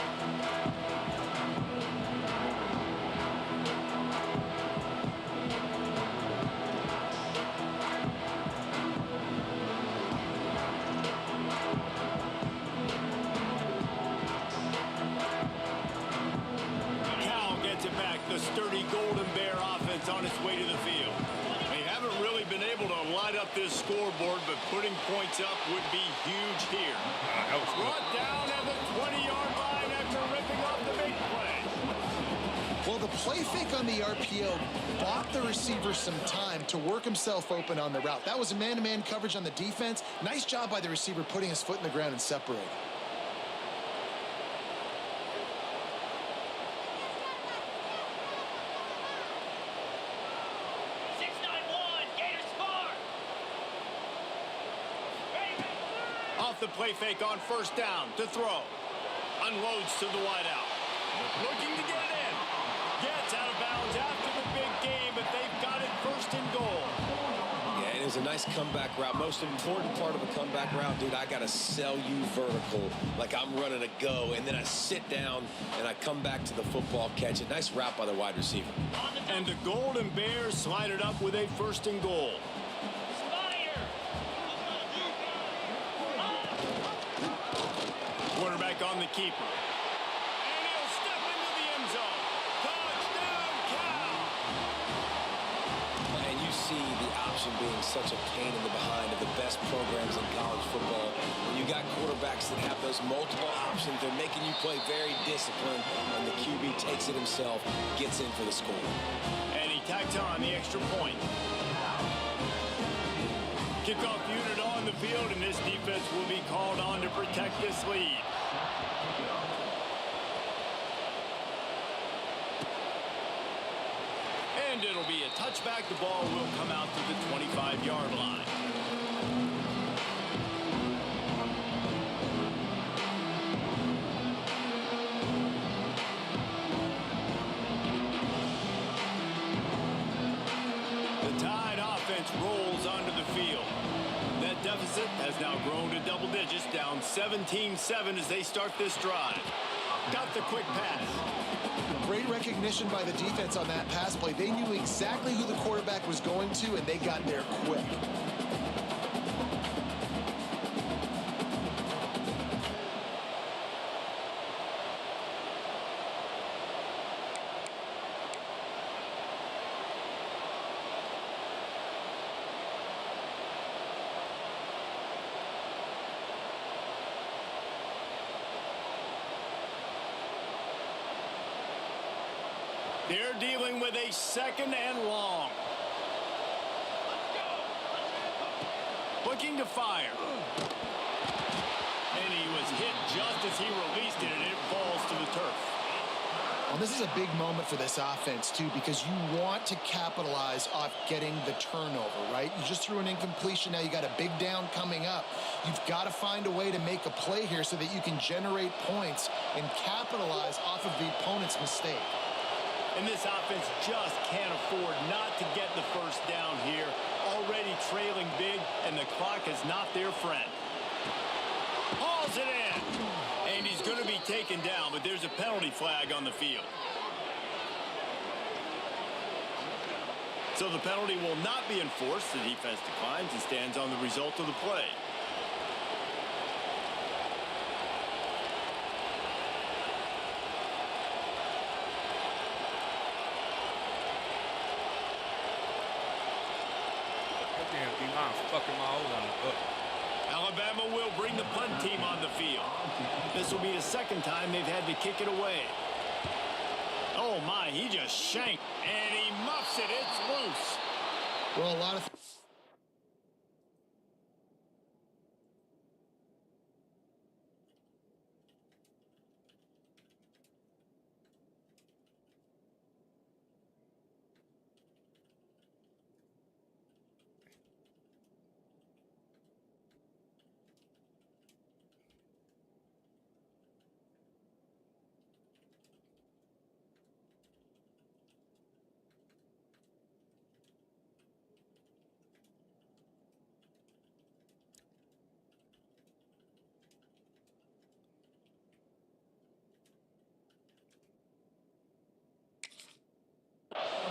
The sturdy Golden Bear offense on its way to the field. They haven't really been able the scoreboard, but putting points up would be huge here. That was good. Brought down at the 20-yard line after ripping off the big play. Well, the play fake on the RPO bought the receiver some time to work himself open on the route. That was a man-to-man coverage on the defense. Nice job by the receiver putting his foot in the ground and separating. Off the play fake on first down to throw. Unloads to the wideout. Looking to get it in. Gets out of bounds after the big game, but they've got it first and goal. Yeah, it was a nice comeback route. Most important part of a comeback route, dude, I got to sell you vertical like I'm running a go, and then I sit down and I come back to the football, catch it. Nice route by the wide receiver. And the Golden Bears slide it up with a first and goal. Quarterback on the keeper. And he'll step into the end zone. Touchdown, Cal! And you see the option being such a pain in the behind of the best programs in college football. When you got quarterbacks that have those multiple options, they're making you play very disciplined, and the QB takes it himself, gets in for the score. And he tacks on the extra point. Kickoff unit on the field, and this defense will be called on to protect this lead. And it'll be a touchback. The ball will come out to the 25-yard line. The Tide offense rolls onto the field. That deficit has now grown to double digits, down 17-7 as they start this drive. Got the quick pass. Great recognition by the defense on that pass play. They knew exactly who the quarterback was going to, and they got there quick. They're dealing with a second and long. Looking to fire. And he was hit just as he released it, and it falls to the turf. Well, this is a big moment for this offense, too, because you want to capitalize off getting the turnover, right? You just threw an incompletion. Now you got a big down coming up. You've got to find a way to make a play here so that you can generate points and capitalize off of the opponent's mistake. And this offense just can't afford not to get the first down here. Already trailing big, and the clock is not their friend. Hauls it in. And he's going to be taken down, but there's a penalty flag on the field. So the penalty will not be enforced. The defense declines and stands on the result of the play. Fucking my old one up. Alabama will bring the punt team on the field. This will be the second time they've had to kick it away. Oh my, he just shanked, and he muffs it. It's loose. Well, a lot of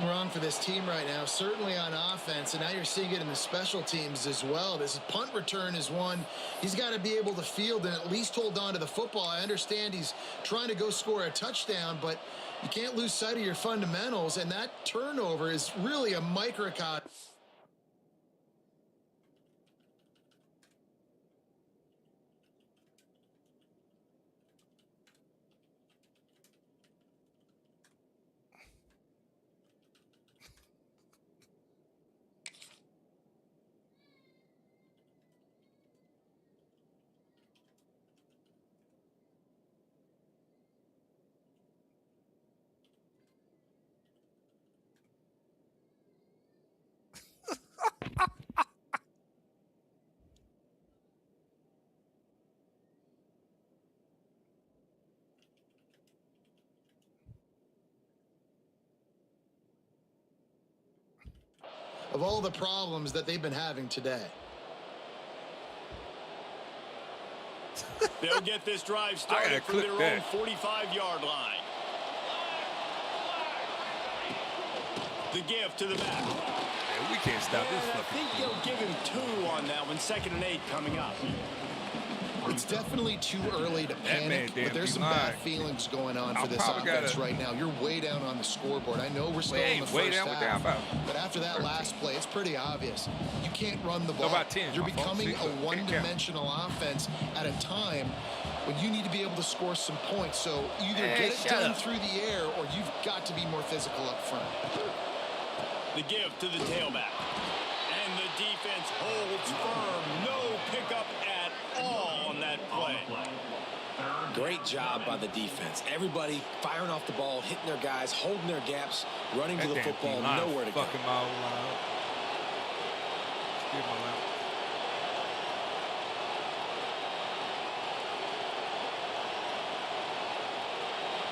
wrong for this team right now, certainly on offense, and now you're seeing it in the special teams as well. This punt return is one he's got to be able to field and at least hold on to the football. I understand he's trying to go score a touchdown, but you can't lose sight of your fundamentals, and that turnover is really a microcosm. of all the problems that they've been having today. They'll get this drive started from their own 45-yard line. The give to the back. Man, we can't stop this I fucking think they'll give him 2 on that one. 2nd and 8 coming up. It's definitely too early to panic, but there's some bad feelings going on for this offense right now. You're way down on the scoreboard. I know we're still in the first half, but after that last play, it's pretty obvious. You can't run the ball. You're becoming a one-dimensional offense at a time when you need to be able to score some points. So either get it done through the air or you've got to be more physical up front. The give to the tailback. And the defense holds firm. No pickup at all on that play. Great job by the defense. Everybody firing off the ball, hitting their guys, holding their gaps, running to the football, nowhere to go.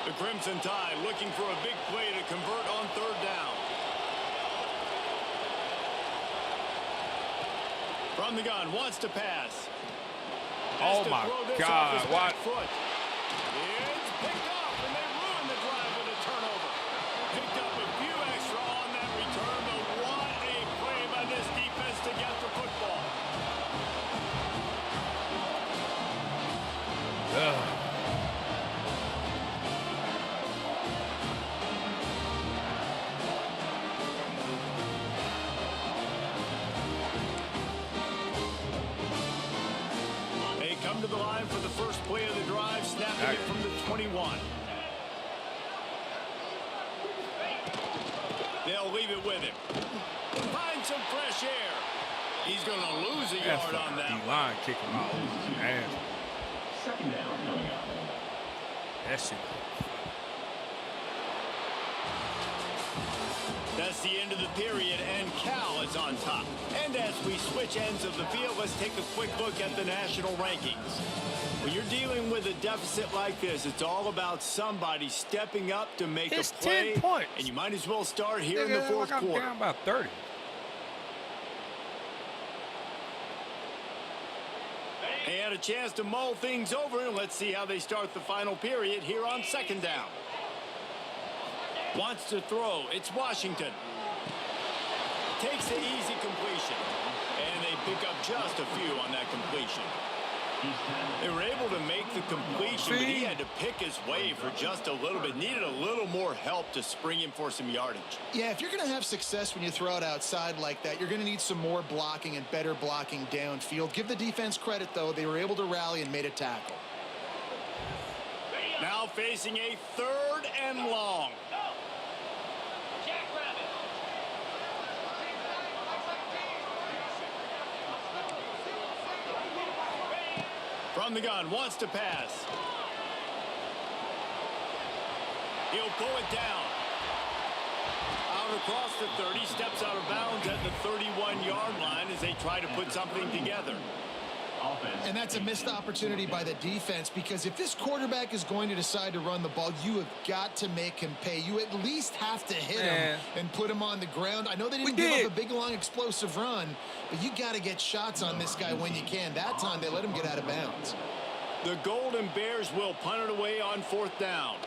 The Crimson Tide looking for a big play to convert on 3rd down. From the gun, wants to pass. Oh my God! What? It's picked up, and they ruin the drive with a turnover. Picked up a few extra on that return, but what a play by this defense to get the football. Come to the line for the first play of the drive, snapping it from the 21. They'll leave it with him. Find some fresh air. He's going to lose a yard on that. D-line kicking my old ass. 2nd down coming up. That shit. That's the end of the period, and Cal is on top. And as we switch ends of the field, let's take a quick look at the national rankings. When you're dealing with a deficit like this, it's all about somebody stepping up to make a play. 10 points. And you might as well start here in the 4th quarter. I'm down about 30. They had a chance to mull things over, and let's see how they start the final period here on 2nd down. Wants to throw. It's Washington. Takes the easy completion. And they pick up just a few on that completion. They were able to make the completion, but he had to pick his way for just a little bit. Needed a little more help to spring him for some yardage. Yeah, if you're going to have success when you throw it outside like that, you're going to need some more blocking and better blocking downfield. Give the defense credit, though. They were able to rally and made a tackle. Now facing a 3rd and long. From the gun, wants to pass. He'll pull it down. Out across the 30, steps out of bounds at the 31-yard line as they try to put something together. And that's a missed opportunity by the defense, because if this quarterback is going to decide to run the ball, you have got to make him pay. You at least have to hit him and put him on the ground. I know they didn't give up a big, long, explosive run, but you got to get shots on this guy when you can. That time they let him get out of bounds. The Golden Bears will punt it away on 4th down.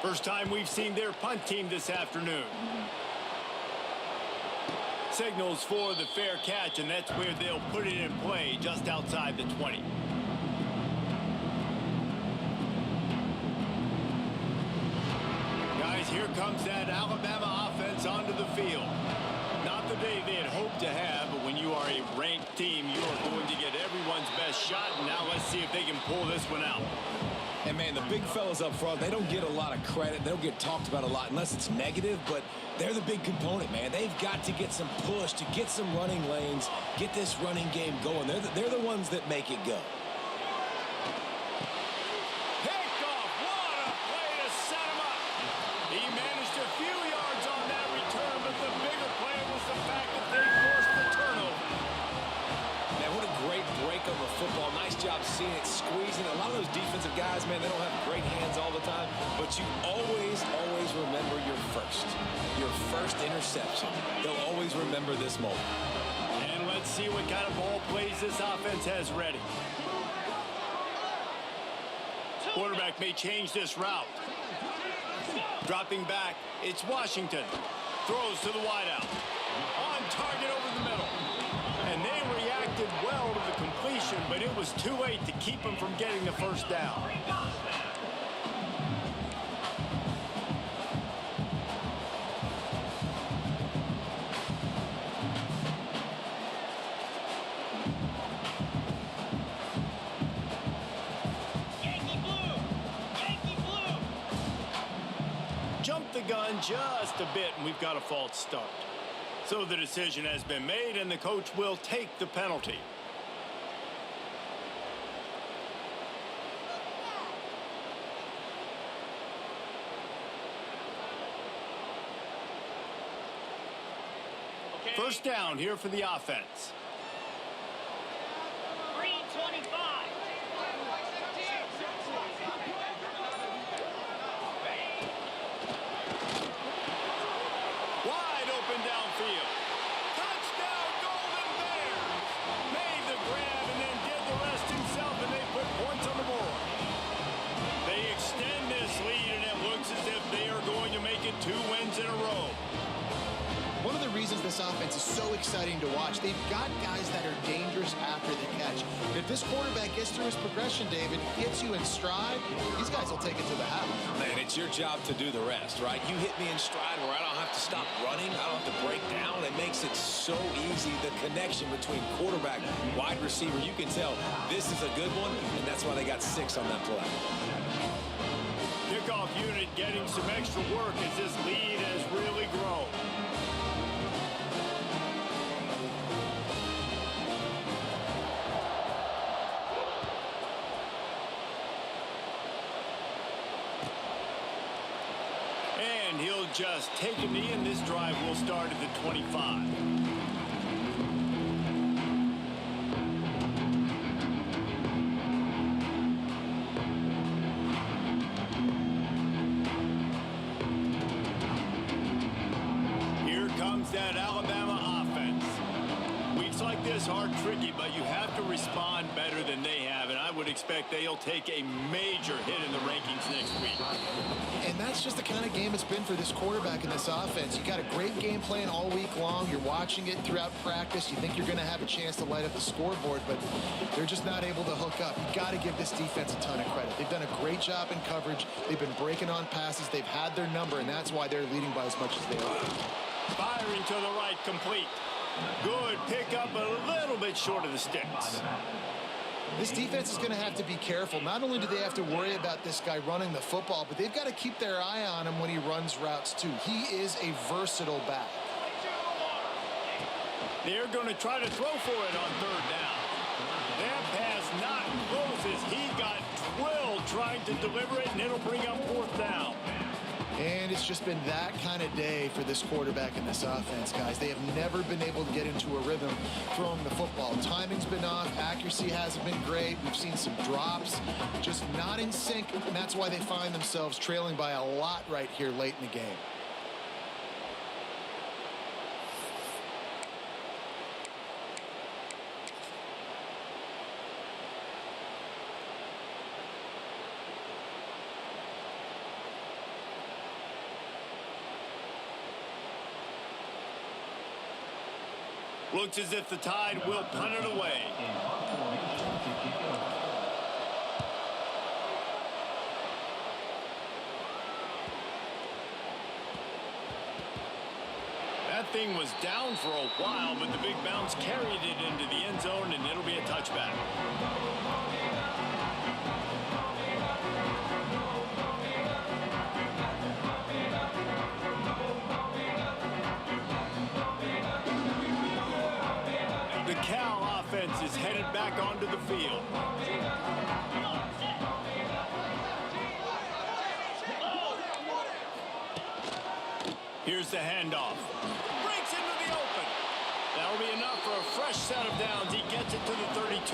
First time we've seen their punt team this afternoon. Signals for the fair catch, and that's where they'll put it in play just outside the 20. Guys, here comes that Alabama offense onto the field. Not the day they had hoped to have, but when you are a ranked team, you are going to get everyone's best shot, and now let's see if they can pull this one out. And, man, the big fellas up front, they don't get a lot of credit. They don't get talked about a lot unless it's negative, but they're the big component, man. They've got to get some push, to get some running lanes, get this running game going. They're the ones that make it go. Picked off. What a play to set him up. He managed a few yards on that return, but the bigger play was the fact that they forced the turnover. Man, what a great break on the football. Nice job seeing it, squeezing. A lot of those defensive guys, man, they don't have great hands all the time, but you always remember your first interception. They'll always remember this moment. And let's see what kind of ball plays this offense has ready. Quarterback may change this route. Dropping back, it's Washington. Throws to the wideout. On target over the middle. And they reacted well to the completion, but it was too late to keep them from getting the first down. Jumped the gun just a bit, and we've got a false start. So the decision has been made, and the coach will take the penalty. First down here for the offense. 3:25. Wide open downfield. Touchdown, Golden Bears. Made the grab and then did the rest himself, and they put points on the board. They extend this lead, and it looks as if they are going to make it 2 wins in a row. One of the reasons this offense is so exciting to watch, they've got guys that are dangerous after the catch. If this quarterback gets through his progression, David, hits you in stride, these guys will take it to the house. Man, it's your job to do the rest, right? You hit me in stride where I don't have to stop running. I don't have to break down. It makes it so easy. The connection between quarterback, wide receiver, you can tell this is a good one, and that's why they got 6 on that play. Kickoff unit getting some extra work as this lead has really grown. And he'll just take a knee, and this drive will start at the 25. Here comes that Alabama offense. Weeks like this are tricky, but you have to respond better than they have, and I would expect they'll take a major hit in the rankings next week. And that's just the kind of game it's been for this quarterback in this offense. You got a great game plan all week long. You're watching it throughout practice. You think you're going to have a chance to light up the scoreboard, but they're just not able to hook up. You got to give this defense a ton of credit. They've done a great job in coverage. They've been breaking on passes. They've had their number, and that's why they're leading by as much as they are. Firing to the right, complete. Good pickup, a little bit short of the sticks. This defense is going to have to be careful. Not only do they have to worry about this guy running the football, but they've got to keep their eye on him when he runs routes too. He is a versatile back. They're going to try to throw for it on 3rd down. That pass not close as he got twilled trying to deliver it, and it'll bring up 4th down. And it's just been that kind of day for this quarterback in this offense, guys. They have never been able to get into a rhythm throwing the football. Timing's been off. Accuracy hasn't been great. We've seen some drops, just not in sync, and that's why they find themselves trailing by a lot right here late in the game. Looks as if the Tide will punt it away. That thing was down for a while, but the big bounce carried it into the end zone, and it'll be a touchback. The Cal offense is headed back onto the field. Here's the handoff. Breaks into the open. That'll be enough for a fresh set of downs. He gets it to the 32.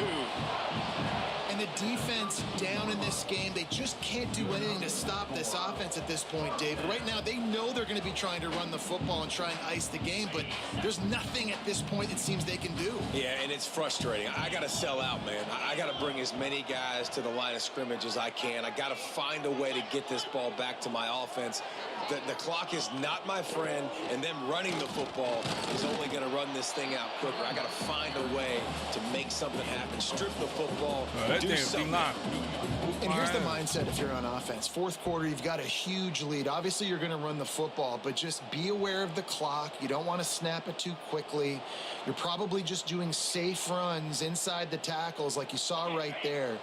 defense down in this game. They just can't do anything to stop this offense at this point, David. Right now, they know they're going to be trying to run the football and try and ice the game, but there's nothing at this point it seems they can do. Yeah, and it's frustrating. I got to sell out, man. I got to bring as many guys to the line of scrimmage as I can. I got to find a way to get this ball back to my offense. The clock is not my friend, and them running the football is only going to run this thing out quicker. I got to find a way to make something happen. Strip the football, do something. And here's the mindset if you're on offense. Fourth quarter, you've got a huge lead. Obviously, you're going to run the football, but just be aware of the clock. You don't want to snap it too quickly. You're probably just doing safe runs inside the tackles like you saw right there.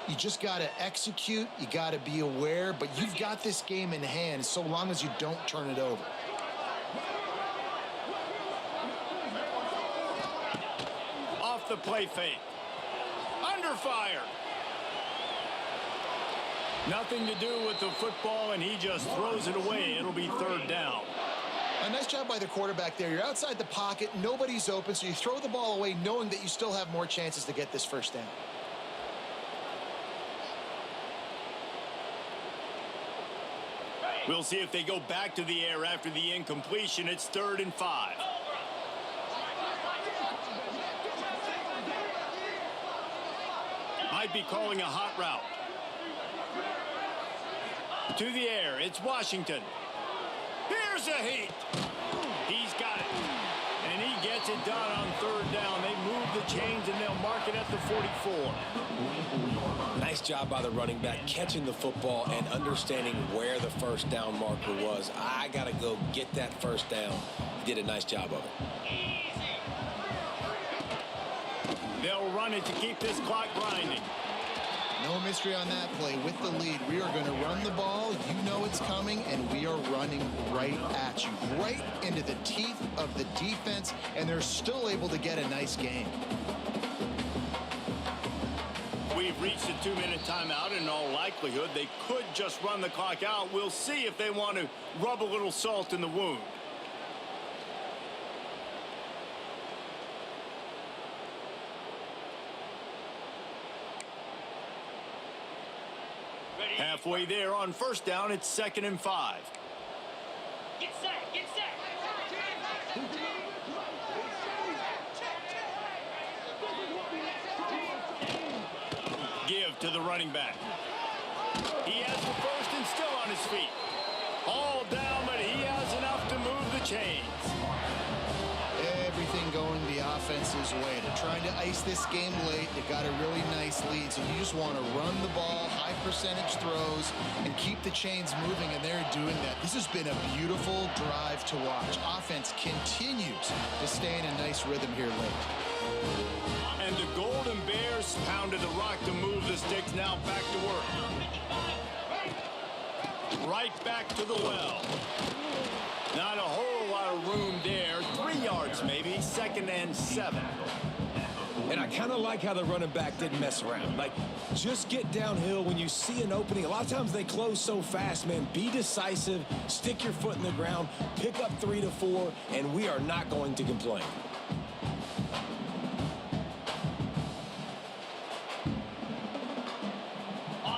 You just got to execute. You got to be aware, but you've got this game in hand so long as you don't turn it over. Off the play fake. Under fire. Nothing to do with the football, and he just throws it away. It'll be third down. A nice job by the quarterback there. You're outside the pocket. Nobody's open, so you throw the ball away knowing that you still have more chances to get this first down. We'll see if they go back to the air after the incompletion. It's 3rd and 5. Might be calling a hot route. To the air, it's Washington. Here's a heat. He's got it. And he gets it done on 3rd down. They move the chains, and they'll mark it at the 44. Nice job by the running back catching the football and understanding where the first down marker was. I got to go get that first down. He did a nice job of it. They'll run it to keep this clock grinding. No mystery on that play. With the lead, we are going to run the ball. You know it's coming, and we are running right at you, right into the teeth of the defense, and they're still able to get a nice game. We've reached a 2-minute timeout. In all likelihood, they could just run the clock out. We'll see if they want to rub a little salt in the wound. Halfway there on first down, it's 2nd and 5. Get set, get set. Give to the running back. He has the first and still on his feet. All down, but he has enough to move the chains. Everything going the offense's way. They're trying to ice this game late. They've got a really nice lead, so you just want to run the ball, high percentage throws, and keep the chains moving, and they're doing that. This has been a beautiful drive to watch. Offense continues to stay in a nice rhythm here late. And the Golden Bears pounded the rock to move the sticks. Now back to work. Right back to the well. Not a whole lot of room there. 3 yards maybe. 2nd and 7. And I kind of like how the running back didn't mess around. Like, just get downhill when you see an opening. A lot of times they close so fast, man. Be decisive. Stick your foot in the ground. Pick up 3 to 4, and we are not going to complain.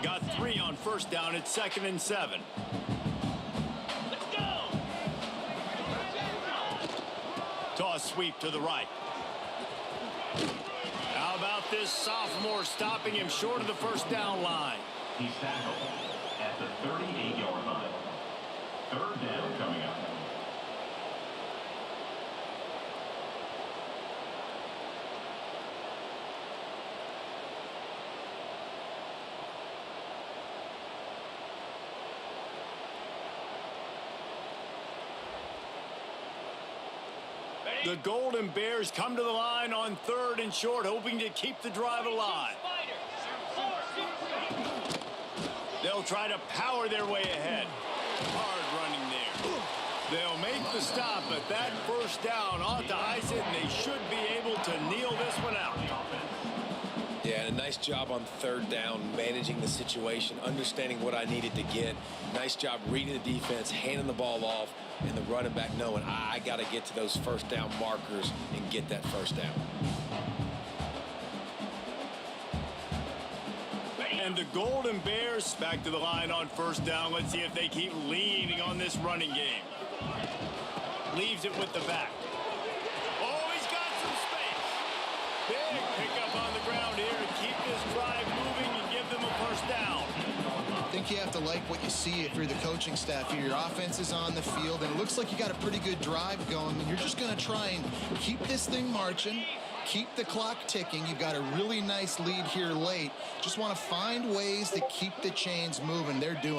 Got 3 on first down. It's 2nd and 7. Let's go. Toss sweep to the right. How about this sophomore stopping him short of the first down line? He's tackled at the 38-yard line. 3rd down coming up. The Golden Bears come to the line on 3rd and short, hoping to keep the drive alive. They'll try to power their way ahead. Hard running there. They'll make the stop, but that first down ought to ice it, and they should be able to kneel this one out. Yeah, and a nice job on 3rd down, managing the situation, understanding what I needed to get. Nice job reading the defense, handing the ball off, and the running back knowing I got to get to those first down markers and get that first down. And the Golden Bears back to the line on first down. Let's see if they keep leaning on this running game. Leaves it with the back. Oh, he's got some space. Big pickup on the ground here to keep this drive moving and give them a first down. I think you have to like what you see if you're the coaching staff here. Your offense is on the field, and it looks like you got a pretty good drive going, and you're just going to try and keep this thing marching, keep the clock ticking. You've got a really nice lead here late. Just want to find ways to keep the chains moving. They're doing